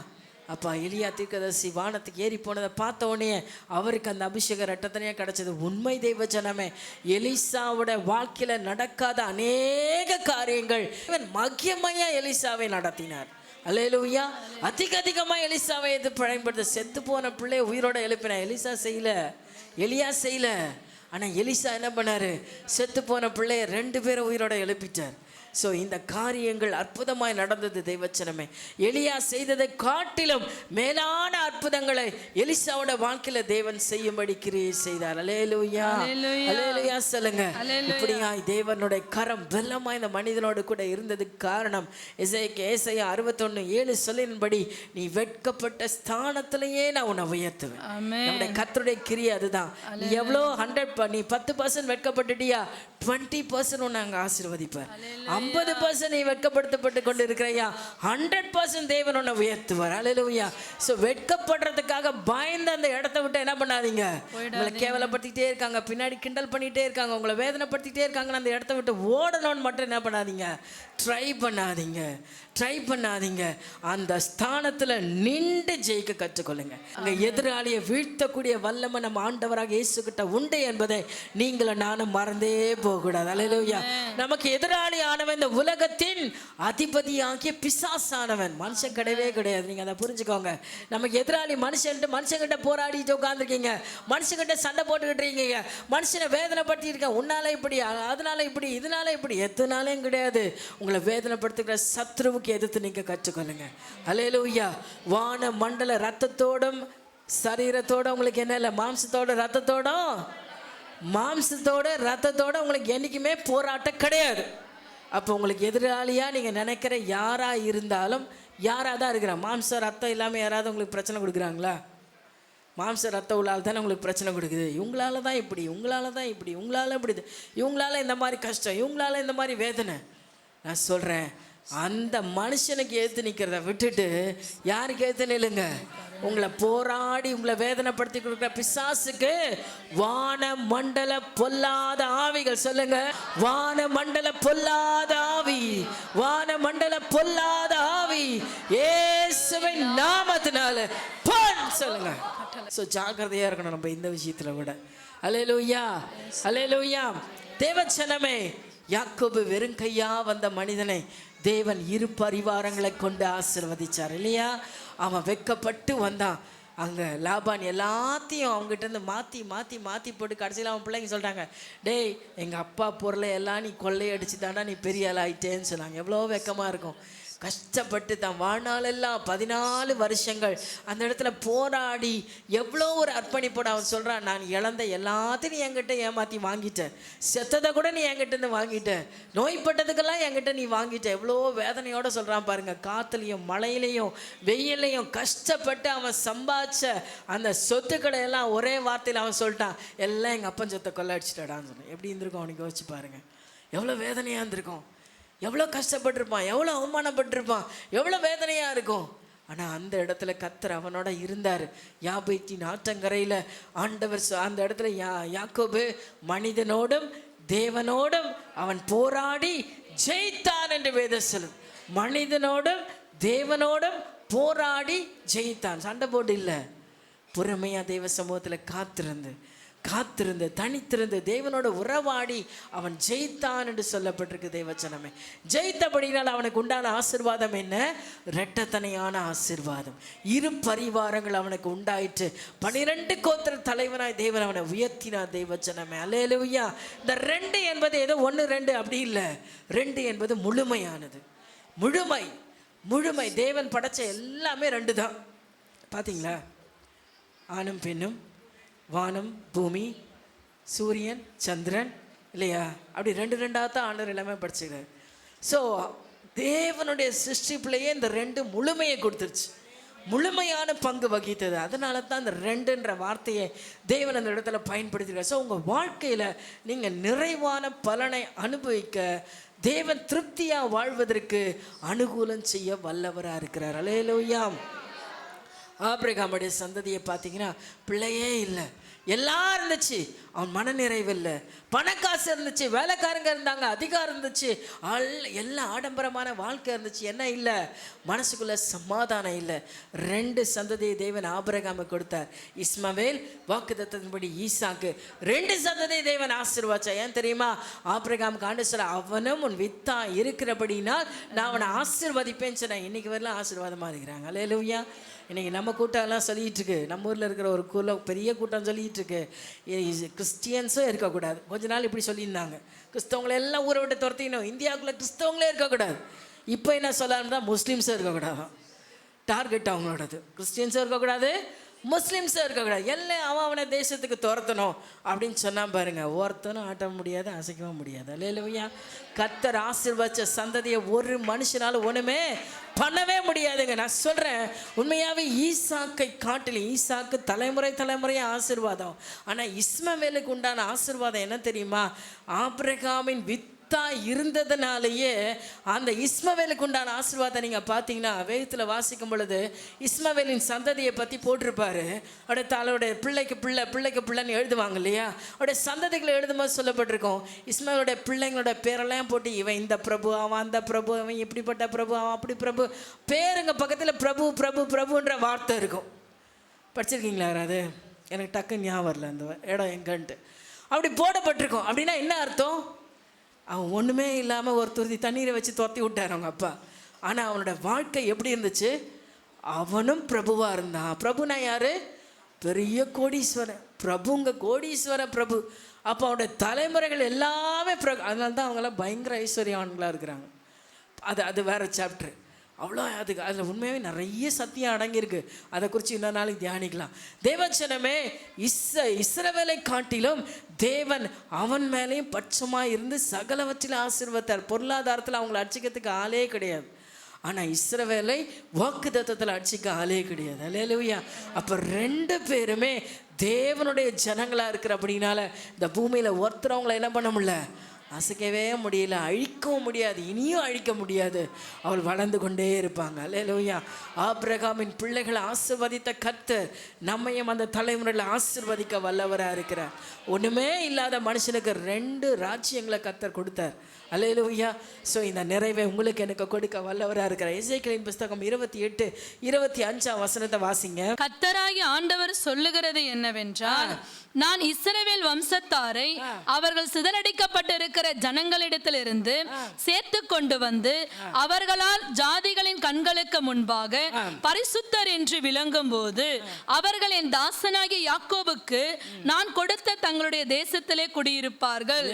அப்போ எலியா தீர்க்கதரிசி வானத்துக்கு ஏறி போனதை பார்த்த உடனே அவருக்கு அந்த அபிஷேகம் ரெட்டத்தனையாக கிடச்சது. உண்மை தெய்வ ஜனமே, எலிசாவோட வாழ்க்கையில் நடக்காத அநேக காரியங்கள் இவன் மகிமையா எலிசாவை நடத்தினார். அல்லேலூயா. அதிகமாக எலிசாவை எது பயன்படுத்த செத்து போன பிள்ளைய உயிரோட எழுப்பின. எலியா செய்யல. ஆனால் எலிசா என்ன பண்ணாரு, செத்து போன பிள்ளைய 2 பேரும் உயிரோட எழுப்பிட்டார். ஸோ இந்த காரியங்கள் அற்புதமாய் நடந்தது தெய்வச்சனமே. எலியா செய்ததை காட்டிலும் மேலான அற்புதங்களை எலிசாவோட வாழ்க்கையில தேவன் செய்யும்படி கிரியை செய்தார். அல்லேலூயா, அல்லேலூயா சொல்லுங்க. இப்படியாய் தேவனுடைய கரம் வெள்ளமாய் இந்த மனிதனோடு கூட இருந்ததுக்கு காரணம் ஏசாயா 61:7 சொல்லின்படி, நீ வெட்கப்பட்ட ஸ்தானத்திலேயே நான் உன்னை உயர்த்துவேன். நம்முடைய கர்த்தருடைய கிரியை அதுதான். நீ எவ்வளோ 100 நீ 10% வெட்கப்பட்டுட்டியா, 20% உன்னை அங்கே ஆசீர்வதிப்பார். 50% நீ வெட்கப்படுத்தப்பட்டு கொண்டு இருக்கிறையா, 100% தேவன் உன்னை உயர்த்துவார். அல்லேலூயா. ஸோ வெட்கப்படுறதுக்காக பயந்து அந்த இடத்த விட்டு என்ன பண்ணாதீங்க. உங்களை கேவலப்படுத்திட்டே இருக்காங்க, பின்னாடி கிண்டல் பண்ணிகிட்டே இருக்காங்க, உங்களை வேதனைப்படுத்திட்டே இருக்காங்கன்னு அந்த இடத்த விட்டு ஓடணும்னு மட்டும் என்ன பண்ணாதீங்க, ட்ரை பண்ணாதீங்க. அந்த ஸ்தானத்தில் நின்று ஜெயிக்க கற்றுக்கொள்ளுங்க. அங்கே எதிராளியை வீழ்த்தக்கூடிய வல்லமை நம்ம ஆண்டவராக இயேசு கிட்ட உண்டு என்பதை நீங்களும் நானும் மறந்தே போகக்கூடாது. அல்லேலூயா. நமக்கு எதிராளி ஆனவன் இந்த உலகத்தின் அதிபதியாகிய பிசாசானவன், மனுஷன் கிடையவே கிடையாது. நீங்கள் அதை புரிஞ்சுக்கோங்க. நமக்கு எதிராளி மனுஷன்கிட்ட போராடிட்டு உட்காந்துருக்கீங்க, மனுஷன்கிட்ட சண்டை போட்டுக்கிட்டு இருக்கீங்க, மனுஷனை வேதனைப்படுத்தி இருக்க, உன்னால இப்படி, அதனால இப்படி, இதனால இப்படி, எத்தனாலையும் கிடையாது. உங்களை வேதனைப்படுத்துகிற சத்ருவுக்கு எதிர்த்து நீங்க கற்றுக்கொள்ளுங்க. அல்லேலூயா. வான மண்டல ரத்தத்தோடும் சரீரத்தோட உங்களுக்கு என்ன இல்லை, மாம்சத்தோட ரத்தத்தோட உங்களுக்கு என்னைக்குமே போராட்டம் கிடையாது. அப்போ உங்களுக்கு எதிராளியா நீங்க நினைக்கிற யாரா இருந்தாலும், யாரா தான் இருக்கிறா, மாம்ச ரத்தம் இல்லாமல் யாராவது உங்களுக்கு பிரச்சனை கொடுக்குறாங்களா? மாம்ச ரத்த உள்ளால் தானே உங்களுக்கு பிரச்சனை கொடுக்குது. இவங்களால தான் இப்படி, இவங்களால இந்த மாதிரி கஷ்டம், இவங்களால இந்த மாதிரி வேதனை. நான் சொல்கிறேன், அந்த மனுஷனுக்கு ஏற்று நிற்கிறத விட்டுட்டு யாருக்கு ஏற்று நில்லுங்க. உங்களை போராடி உங்களை வேதனைப்படுத்தி கொடுக்குற பிசாசுக்கு வான மண்டல பொல்லாத ஆவிகள், சொல்லுங்க, வான மண்டல பொல்லாத ஆவி இயேசுவின் நாமத்தினால சொல்லுங்க. ஸோ ஜாக்கிரதையா இருக்கணும் நம்ம இந்த விஷயத்துல விட. அல்லேலூயா. தேவச்சனமே, யாக்கோபு வெறும் கையா வந்த மனிதனை தேவன் 2 பரிவாரங்களை கொண்டு ஆசீர்வதிச்சார் இல்லையா? அவன் வெட்கப்பட்டு வந்தான். அங்கே லாபான் எல்லாத்தையும் அவங்ககிட்ட மாற்றி போட்டு கடைசியில் அவன் பிள்ளைங்க சொல்கிறாங்க, டேய் எங்கள் அப்பா பொருளை எல்லாம் நீ கொள்ளையடிச்சு தாண்டா நீ பெரிய ஆள் ஆயிட்டேன்னு சொன்னாங்க. எவ்வளோ வெக்கமாக இருக்கும். கஷ்டப்பட்டு தான் வாழ்நாளெல்லாம் 14 வருஷங்கள் அந்த இடத்துல போராடி எவ்வளோ ஒரு அர்ப்பணிப்போட அவன் சொல்கிறான், நான் இழந்த எல்லாத்தையும் நீ என்கிட்ட ஏமாற்றி வாங்கிட்டேன், செத்ததை கூட நீ என்கிட்ட வாங்கிட்ட, நோய்பட்டதுக்கெல்லாம் என்கிட்ட நீ வாங்கிட்ட. எவ்வளோ வேதனையோடு சொல்கிறான் பாருங்க. காற்றுலையும் மழையிலையும் வெயிலையும் கஷ்டப்பட்டு அவன் சம்பாதிச்ச அந்த சொத்துக்களை எல்லாம் ஒரே வார்த்தையில் அவன் சொல்லிட்டான், எல்லாம் எங்கள் அப்பன் சொத்தை கொள்ளடிச்சிட்டாடான்னு சொன்னேன். எப்படி இருந்திருக்கும் அவனுக்கு யோசிச்சு பாருங்க. எவ்வளோ வேதனையாக இருந்திருக்கும், எவ்வளோ கஷ்டப்பட்டிருப்பான், எவ்வளோ அவமானப்பட்டிருப்பான், எவ்வளோ வேதனையாக இருக்கும். ஆனால் அந்த இடத்துல கர்த்தர் அவனோட இருந்தார். யாபேத்தின் ஆற்றங்கரையில் ஆண்டவர் அந்த இடத்துல யாக்கோபு மனிதனோடும் தேவனோடும் அவன் போராடி ஜெயித்தான் என்று வேதம் சொல்லுது. மனிதனோடும் தேவனோடும் போராடி ஜெயித்தான். சண்டை போட்டு இல்லை, பொறுமையாக தேவ சமூகத்தில் காத்திருந்து தனித்திருந்து தேவனோட உறவாடி அவன் ஜெயித்தான் என்று சொல்லப்பட்டிருக்கு. தேவச்சனமே, ஜெயித்தபடினால் அவனுக்கு உண்டான ஆசீர்வாதம் என்ன? இரட்டத்தனையான ஆசீர்வாதம். 2 பரிவாரங்கள் அவனுக்கு உண்டாயிற்று. 12 கோத்திர தலைவனாய் தேவன் அவனை உயர்த்தினார். தேவச்சனமே, அல்லேலூயா. இந்த 2 என்பது ஏதோ 1 2 அப்படி இல்லை. 2 என்பது முழுமையானது. முழுமை. தேவன் படைச்ச எல்லாமே 2 தான். பார்த்தீங்களா? ஆணும் பெண்ணும், வானம் பூமி, சூரியன் சந்திரன் இல்லையா? அப்படி 2 தான் ஆண்டவர் எல்லாமே படிச்சுக்கிறார். ஸோ தேவனுடைய சிருஷ்டிப்பிலேயே இந்த 2 முழுமையை கொடுத்துருச்சு. முழுமையான பங்கு வகித்தது. அதனால தான் அந்த 2ன்ற வார்த்தையை தேவன் அந்த இடத்துல பயன்படுத்திருக்கார். ஸோ உங்கள் வாழ்க்கையில் நீங்கள் நிறைவான பலனை அனுபவிக்க, தேவன் திருப்தியாக வாழ்வதற்கு அனுகூலம் செய்ய வல்லவராக இருக்கிறார். அல்லேலூயா. ஆபிரகாமுடைய சந்ததியை பார்த்தீங்கன்னா பிள்ளையே இல்லை, எல்லாம் இருந்துச்சு, அவன் மனநிறைவு இல்லை. பணக்காசு இருந்துச்சு, வேலைக்காரங்க இருந்தாங்க, அதிகாரம் இருந்துச்சு, எல்லாம் ஆடம்பரமான வாழ்க்கை இருந்துச்சு. என்ன இல்லை? மனசுக்குள்ள சமாதானம் இல்லை. 2 சந்ததியை தேவன் ஆபிரகாமுக்கு கொடுத்தார். இஸ்மவேல், வாக்குத்தத்தத்தின்படி ஈசாக்கு. 2 சந்ததியை தேவன் ஆசீர்வாச்சா. ஏன் தெரியுமா? ஆபிரகாமுக்கு ஆண்டு சொல்ல, அவனும் உன் வித்தா இருக்கிறபடினால் நான் அவனை ஆசீர்வதிப்பேன்னு சொன்னேன். இன்னைக்கு வரலாம் ஆசீர்வாதமாக இருக்கிறாங்க. அல்லேலூயா. இன்றைக்கி நம்ம கூட்டம்லாம் சொல்லிகிட்டு இருக்கு, நம்ம ஊரில் இருக்கிற ஒரு பெரிய கூட்டம் சொல்லிகிட்டு இருக்கு, கிறிஸ்டியன்ஸும் இருக்கக்கூடாது. கொஞ்ச நாள் இப்படி சொல்லியிருந்தாங்க, கிறிஸ்தவங்களை எல்லாம் ஊரை விட்டு துரத்திக்கணும், இந்தியாவுக்குள்ளே கிறிஸ்தவங்களே இருக்கக்கூடாது. இப்போ என்ன சொல்லலாம்னா முஸ்லீம்ஸும் இருக்கக்கூடாது. டார்கெட் அவங்களோடது. கிறிஸ்டியன்ஸும் இருக்கக்கூடாது, முஸ்லீம்ஸும் இருக்கக்கூடாது. எல்லாம் அவனை தேசத்துக்கு துரத்தணும் அப்படின்னு சொன்னால் பாருங்க, ஒருத்தனும் ஆட்ட முடியாது, அசைக்கவும் முடியாது. அல்லேலூயா. கர்த்தர் ஆசீர்வதிச்ச சந்ததியை ஒரு மனுஷனால ஒன்றுமே பண்ணவே முடியாதுங்க. நான் சொல்கிறேன், உண்மையாகவே ஈசாக்கை காட்டிலும், ஈசாக்கு தலைமுறையாக ஆசீர்வாதம். ஆனால் இஸ்மவேலுக்கு உண்டான ஆசீர்வாதம் என்ன தெரியுமா? ஆபிரகாமின் இருந்ததுனாலேயே அந்த இஸ்மவேலுக்கு உண்டான ஆசீர்வாதம் நீங்கள் பார்த்தீங்கன்னா வேதத்தில் வாசிக்கும் பொழுது இஸ்மவேலின் சந்ததியை பற்றி போட்டிருப்பாரு. அப்படியே அவருடைய பிள்ளைக்கு பிள்ளைன்னு எழுதுவாங்க இல்லையா? அவருடைய சந்ததிகளை எழுதும்போது சொல்லப்பட்டிருக்கோம், இஸ்மவேலுடைய பிள்ளைங்களோட பேரெல்லாம் போட்டு இவன் இந்த பிரபு, அவன் அந்த பிரபு, அவன் இப்படிப்பட்ட பிரபு, அவன் அப்படி பிரபு, பேருங்க பக்கத்தில் பிரபு பிரபு பிரபுன்ற வார்த்தை இருக்கும். படிச்சிருக்கீங்களா யாராவது? எனக்கு டக்கு ஞாபகம் வரல அந்த இடம் எங்கன்ட்டு. அப்படி போடப்பட்டிருக்கோம். அப்படின்னா என்ன அர்த்தம்? அவன் ஒன்றுமே இல்லாமல் ஒரு துருதி தண்ணீரை வச்சு துரத்தி விட்டார் அவங்க அப்பா. ஆனால் அவனோட வாழ்க்கை எப்படி இருந்துச்சு? அவனும் பிரபுவாக இருந்தான். பிரபுனா யார்? பெரிய கோடீஸ்வரன் பிரபுங்க, கோடீஸ்வர பிரபு. அப்போ அவனுடைய தலைமுறைகள் எல்லாமே அதனால தான் அவங்களாம் பயங்கர ஐஸ்வர்யவான்களாக இருக்கிறாங்க. அது வேறு சாப்டர். அவ்வளோ அதில் உண்மையாகவே நிறைய சத்தியம் அடங்கியிருக்கு. அதை குறித்து இன்னொரு நாளைக்கு தியானிக்கலாம். தேவச்சனமே, இஸ்ரவேலை காட்டிலும் தேவன் அவன் மேலேயும் பட்சமாக இருந்து சகலவற்றில் ஆசீர்வதித்தார். பொருளாதாரத்தில் அவங்களை அடிச்சிக்கிறதுக்கு ஆளே கிடையாது. ஆனால் இஸ்ரவேலை வாக்குத்தத்தத்தில் அடிச்சிக்க ஆளே கிடையாது. அல்லேலூயா. அப்போ 2 பேருமே தேவனுடைய ஜனங்களாக இருக்கிற அப்படின்னால இந்த பூமியில் ஒருத்தர் அவங்கள என்ன பண்ண முடியல, அசைக்கவே முடியல, அழிக்கவும் முடியாது, இனியும் அழிக்க முடியாது. அவள் வளர்ந்து கொண்டே இருப்பாங்க. அல்லேலூயா. ஆபிரகாமின் பிள்ளைகளை ஆசீர்வதித்த கர்த்தர் நம்மையும் அந்த தலைமுறையில் ஆசீர்வதிக்க வல்லவராக இருக்கிறார். ஒன்றுமே இல்லாத மனுஷனுக்கு 2 ராஜ்யங்களை கர்த்தர் கொடுத்தார். அல்லேலூயா. ஸோ இந்த நிறைவை உங்களுக்கு எனக்கு கொடுக்க வல்லவராக இருக்கிறார். எசேக்கியேலின் புஸ்தகம் 28:25 வாசிங்க. கர்த்தராகிய ஆண்டவர் சொல்லுகிறது என்னவென்றால், நான் இஸ்ரவேல் வம்சத்தாரை அவர்கள் சிதறடிக்கப்பட்டிருக்கிற ஜனங்களிடத்திலிருந்து சேர்த்து கொண்டு வந்து அவர்களால் ஜாதிகளின் கண்களுக்கு முன்பாக பரிசுத்தர் என்று விளங்கும் போது அவர்களின் தாசனாகிய யாக்கோபுக்கு நான் கொடுத்த தங்களுடைய தேசத்திலே குடியிருப்பார்கள்.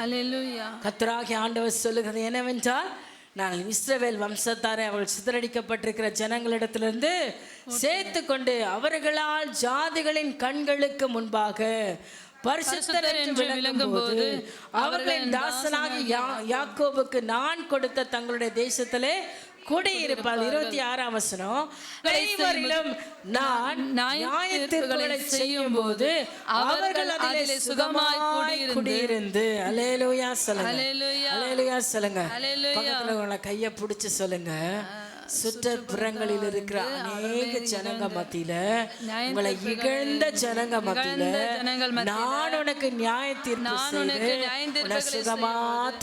அல்லேலூயா. கர்த்தராகிய ஆண்டவர் சொல்லுகிறது என்னவென்றால், நான் இஸ்ரவேல் வம்சத்தாரை அவர்கள் சிதறடிக்கப்பட்டிருக்கிற ஜனங்களிடத்திலிருந்து சேர்த்து கொண்டு அவர்களால் ஜாதிகளின் கண்களுக்கு முன்பாக பரிசுத்தர் என்று விளங்கும் போது அவர்களின் தாசனாகி யாக்கோபுக்கு நான் கொடுத்த தங்களுடைய தேசத்திலே குடியிருப்பார். 26ஆம் வசனம், நான் நியாயத்தீர்ப்புகளை செய்யும் போது அவர்கள் அதிலே சுகமாய் குடியிருந்து. அல்லேலூயா சொல்லுங்க. அல்லேலூயா சொல்லுங்க. பக்கத்துல உங்களை கையை பிடிச்சு சொல்லுங்க. சுற்றுப்புறங்களில் இருக்கிற அநேக ஜனங்க மத்தியில, உங்களை இகழ்ந்த ஜனங்க மத்தியில நான் உனக்கு நியாய தீர்ப்பு செய்து உன்னை சுகமா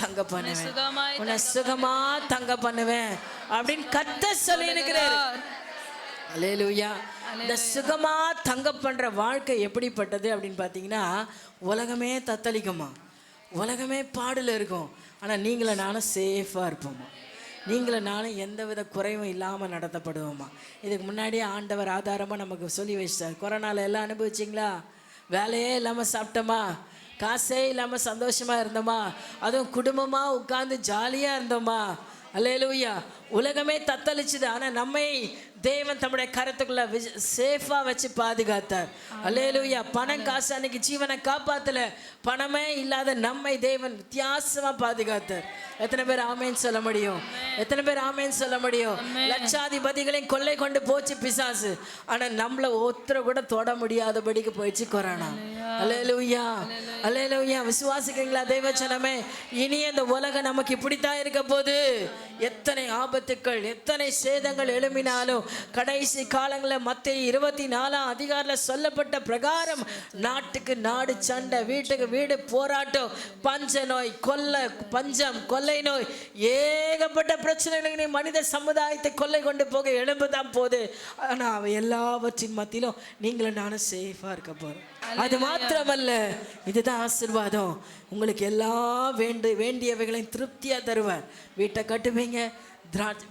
தங்க பண்ணுவேன், உன்னை சுகமா தங்க பண்ணுவேன் அப்படின்னு கர்த்தர் சொல்லி இருக்கிறார். அல்லேலூயா. இந்த சுகமா தங்க பண்ற வாழ்க்கை எப்படிப்பட்டது அப்படின்னு பார்த்தீங்கன்னா, உலகமே தத்தளிக்குமா, உலகமே பாடுல இருக்கும், ஆனால் நீங்கள நானும் சேஃபாக இருப்போமா, நீங்கள நானும் எந்த வித குறைவும் இல்லாமல் நடத்தப்படுவோமா. இதுக்கு முன்னாடியே ஆண்டவர் ஆதாரமாக நமக்கு சொல்லி வச்சிட்டார். கொரோனாவில் எல்லாம் அனுபவிச்சிங்களா? வேலையே இல்லாமல் சாப்பிட்டோமா, காசே இல்லாமல் சந்தோஷமாக இருந்தோமா, அதுவும் குடும்பமாக உட்காந்து ஜாலியாக இருந்தோமா. அல்லேலூயா. உலகமே தத்தளிச்சுது, ஆனா நம்மை தேவன் தம்முடைய கரத்துக்குள்ள சேஃபா வச்சு பாதுகாத்தார். அல்லேலூயா. பணம் காசு அன்னைக்கு ஜீவனை காப்பாத்தல, பணமே இல்லாத நம்மை தேவன் வித்தியாசமா பாதுகாத்தார். எத்தனை பேர் ஆமேன்னு சொல்ல முடியும்? எத்தனை பேர் ஆமேன்னு சொல்ல முடியும்? லட்சாதிபதிகளையும் கொள்ளை கொண்டு போச்சு பிசாசு, ஆனா நம்மள ஒருத்தரை கூட தொட முடியாதபடிக்கு போயிடுச்சு கொரோனா. அல்லேலூயா, அல்லேலூயா. விசுவாசிக்கிறீங்களா தேவச்சனமே? இனி அந்த உலகம் நமக்கு இப்படித்தான் இருக்க போது. எத்தனை ஆபத்துக்கள், எத்தனை சேதங்கள் எழும்பினாலும் கடைசி காலங்களில் மத்தேயு 24 அதிகாரத்தில் சொல்லப்பட்ட பிரகாரம் நாட்டுக்கு நாடு சண்டை, வீட்டுக்கு வீடு போராட்டம், பஞ்ச நோய், பஞ்சம், கொள்ளை நோய், ஏகப்பட்ட பிரச்சனைகளை மனித சமுதாயத்தை கொள்ளை கொண்டு போக எழும்புதான் போகுது. ஆனால் அவை எல்லாவற்றின் மத்தியிலும் நீங்களும் நானும் சேஃபாக இருக்க போகிறோம். அது மாத்திரமல்ல, இதுதான் ஆசீர்வாதம். உங்களுக்கு எல்லாம் வேண்டியவைகளையும் திருப்தியாக தருவார். வீட்டை கட்டுவீங்க,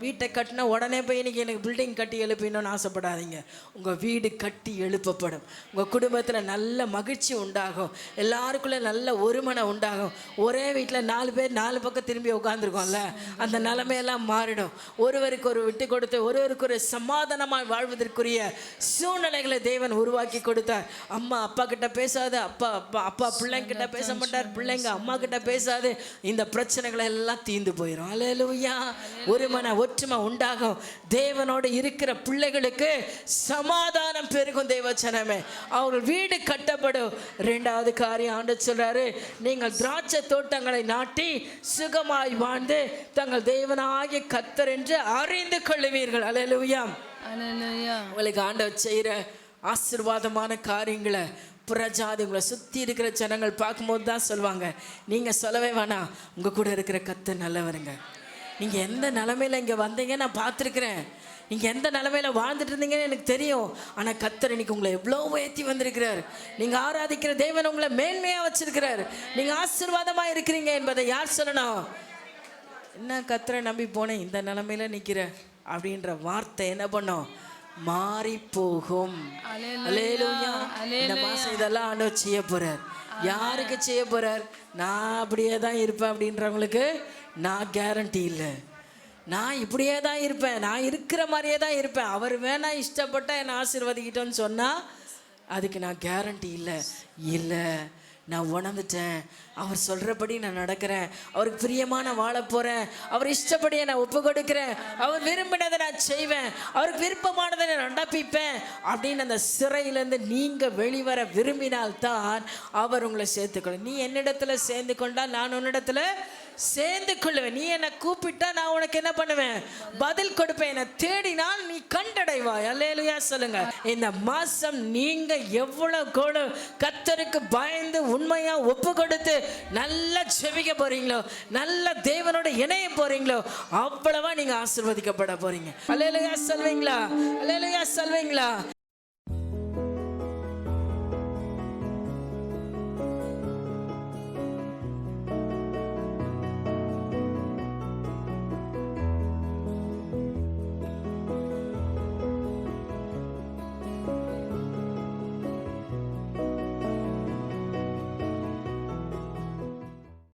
வீட்டை கட்டினா உடனே போய் இன்னைக்கு எனக்கு பில்டிங் கட்டி எழுப்பினோன்னு ஆசைப்படாதீங்க. உங்கள் வீடு கட்டி எழுப்பப்படும். உங்கள் குடும்பத்தில் நல்ல மகிழ்ச்சி உண்டாகும், எல்லாருக்குள்ளே நல்ல ஒருமனை உண்டாகும். ஒரே வீட்டில் 4 பேர் 4 பக்கம் திரும்பி உட்காந்துருக்கோம்ல, அந்த நிலைமையெல்லாம் மாறிடும். ஒருவருக்கு ஒரு விட்டு கொடுத்து ஒருவருக்கு ஒரு சமாதானமாக வாழ்வதற்குரிய சூழ்நிலைகளை தேவன் உருவாக்கி கொடுத்தார். அம்மா அப்பா கிட்ட பேசாது, அப்பா பிள்ளைங்கிட்ட பேச மாட்டார், பிள்ளைங்க அம்மா கிட்ட பேசாது. இந்த பிரச்சனைகளை எல்லாம் தீர்ந்து போயிடும். அல்லேலூயா. ஒருமன ஒற்றுமை உண்டாகும். தேவனோடு இருக்கிற பிள்ளைகளுக்கு சமாதானம் பெருகும். தேவச்சனமே, அவர்கள் வீடு கட்டப்படும். 2வது காரியம் ஆண்டவர் சொல்றாரு, நீங்கள் திராட்சை தோட்டங்களை நாட்டி சுகமாய் வாழ்ந்து தங்கள் தேவனாகிய கர்த்தர் என்று அறிந்து கொள்ளுவீர்கள். அல்லேலூயா, அல்லேலூயா. உங்களுக்கு ஆண்டவர் செய்கிற ஆசீர்வாதமான காரியங்களை புறஜாதிகளை சுற்றி இருக்கிற ஜனங்கள் பார்க்கும்போது தான் சொல்லுவாங்க. நீங்கள் சொல்லவே வேணாம், உங்கள் கூட இருக்கிற கர்த்தர் நல்லவருங்க. நீங்கள் எந்த நிலமையில் இங்கே வந்தீங்க நான் பார்த்துருக்குறேன், நீங்கள் எந்த நிலமையில் வாழ்ந்துட்டு இருந்தீங்கன்னு எனக்கு தெரியும். ஆனால் கர்த்தர் இன்னைக்கு உங்களை எவ்வளோ உயர்த்தி வந்திருக்கிறார். நீங்கள் ஆராதிக்கிற தேவன் உங்களை மேன்மையாக வச்சிருக்கிறார். நீங்கள் ஆசீர்வாதமாக இருக்கிறீங்க என்பதை யார் சொல்லணும்? என்ன கர்த்தரை நம்பி போனேன், இந்த நிலமையில் நிற்கிற அப்படின்ற வார்த்தை என்ன பண்ணும்? மாறி போகும். அல்லேலூயா. இந்த மாதம் இதெல்லாம் ஆண்டவர் செய்ய போகிறார். யாருக்கு செய்ய போகிறார்? நான் அப்படியே தான் இருப்பேன் அப்படின்றவங்களுக்கு நான் கேரண்டி இல்லை. நான் இப்படியே தான் இருப்பேன், நான் இருக்கிற மாதிரியே தான் இருப்பேன், அவர் வேணா இஷ்டப்பட்டா என்னை ஆசீர்வதிக்கிட்டோன்னு சொன்னால் அதுக்கு நான் கேரண்டி இல்லை. இல்லை, நான் உணர்ந்துட்டேன், அவர் சொல்கிறபடி நான் நடக்கிறேன், அவருக்கு பிரியமான வாழ போகிறேன், அவர் இஷ்டப்படியை நான் ஒப்பு கொடுக்குறேன், அவர் விரும்பினதை நான் செய்வேன், அவருக்கு விருப்பமானதை நான் நடப்பிப்பேன் அப்படின்னு அந்த சிறையிலேருந்து நீங்கள் வெளிவர விரும்பினால்தான் அவர் உங்களை சேர்த்துக்கொள்ளும். நீ என்னிடத்துல சேர்ந்து கொண்டால் நான் உன்னிடத்துல சேர்ந்து கொள்ளுவேன். நீ என்னை கூப்பிட்டா நான் உனக்கு என்ன பண்ணுவேன்? பதில் கொடுப்பேன். என்னை தேடினால் நீ கண்டடைவாய். அல்லேலூயா சொல்லுங்க. இந்த மாசம் நீங்க எவ்வளவு கர்த்தருக்கு பயந்து உண்மையா ஒப்பு கொடுத்து நல்லா ஜெபிக்க போறீங்களோ, நல்ல தேவனோட இணைய போறீங்களோ, அவ்வளவா நீங்க ஆசீர்வதிக்கப்பட போறீங்க. அல்லேலூயா சொல்வீங்களா? அல்லேலூயா சொல்வீங்களா?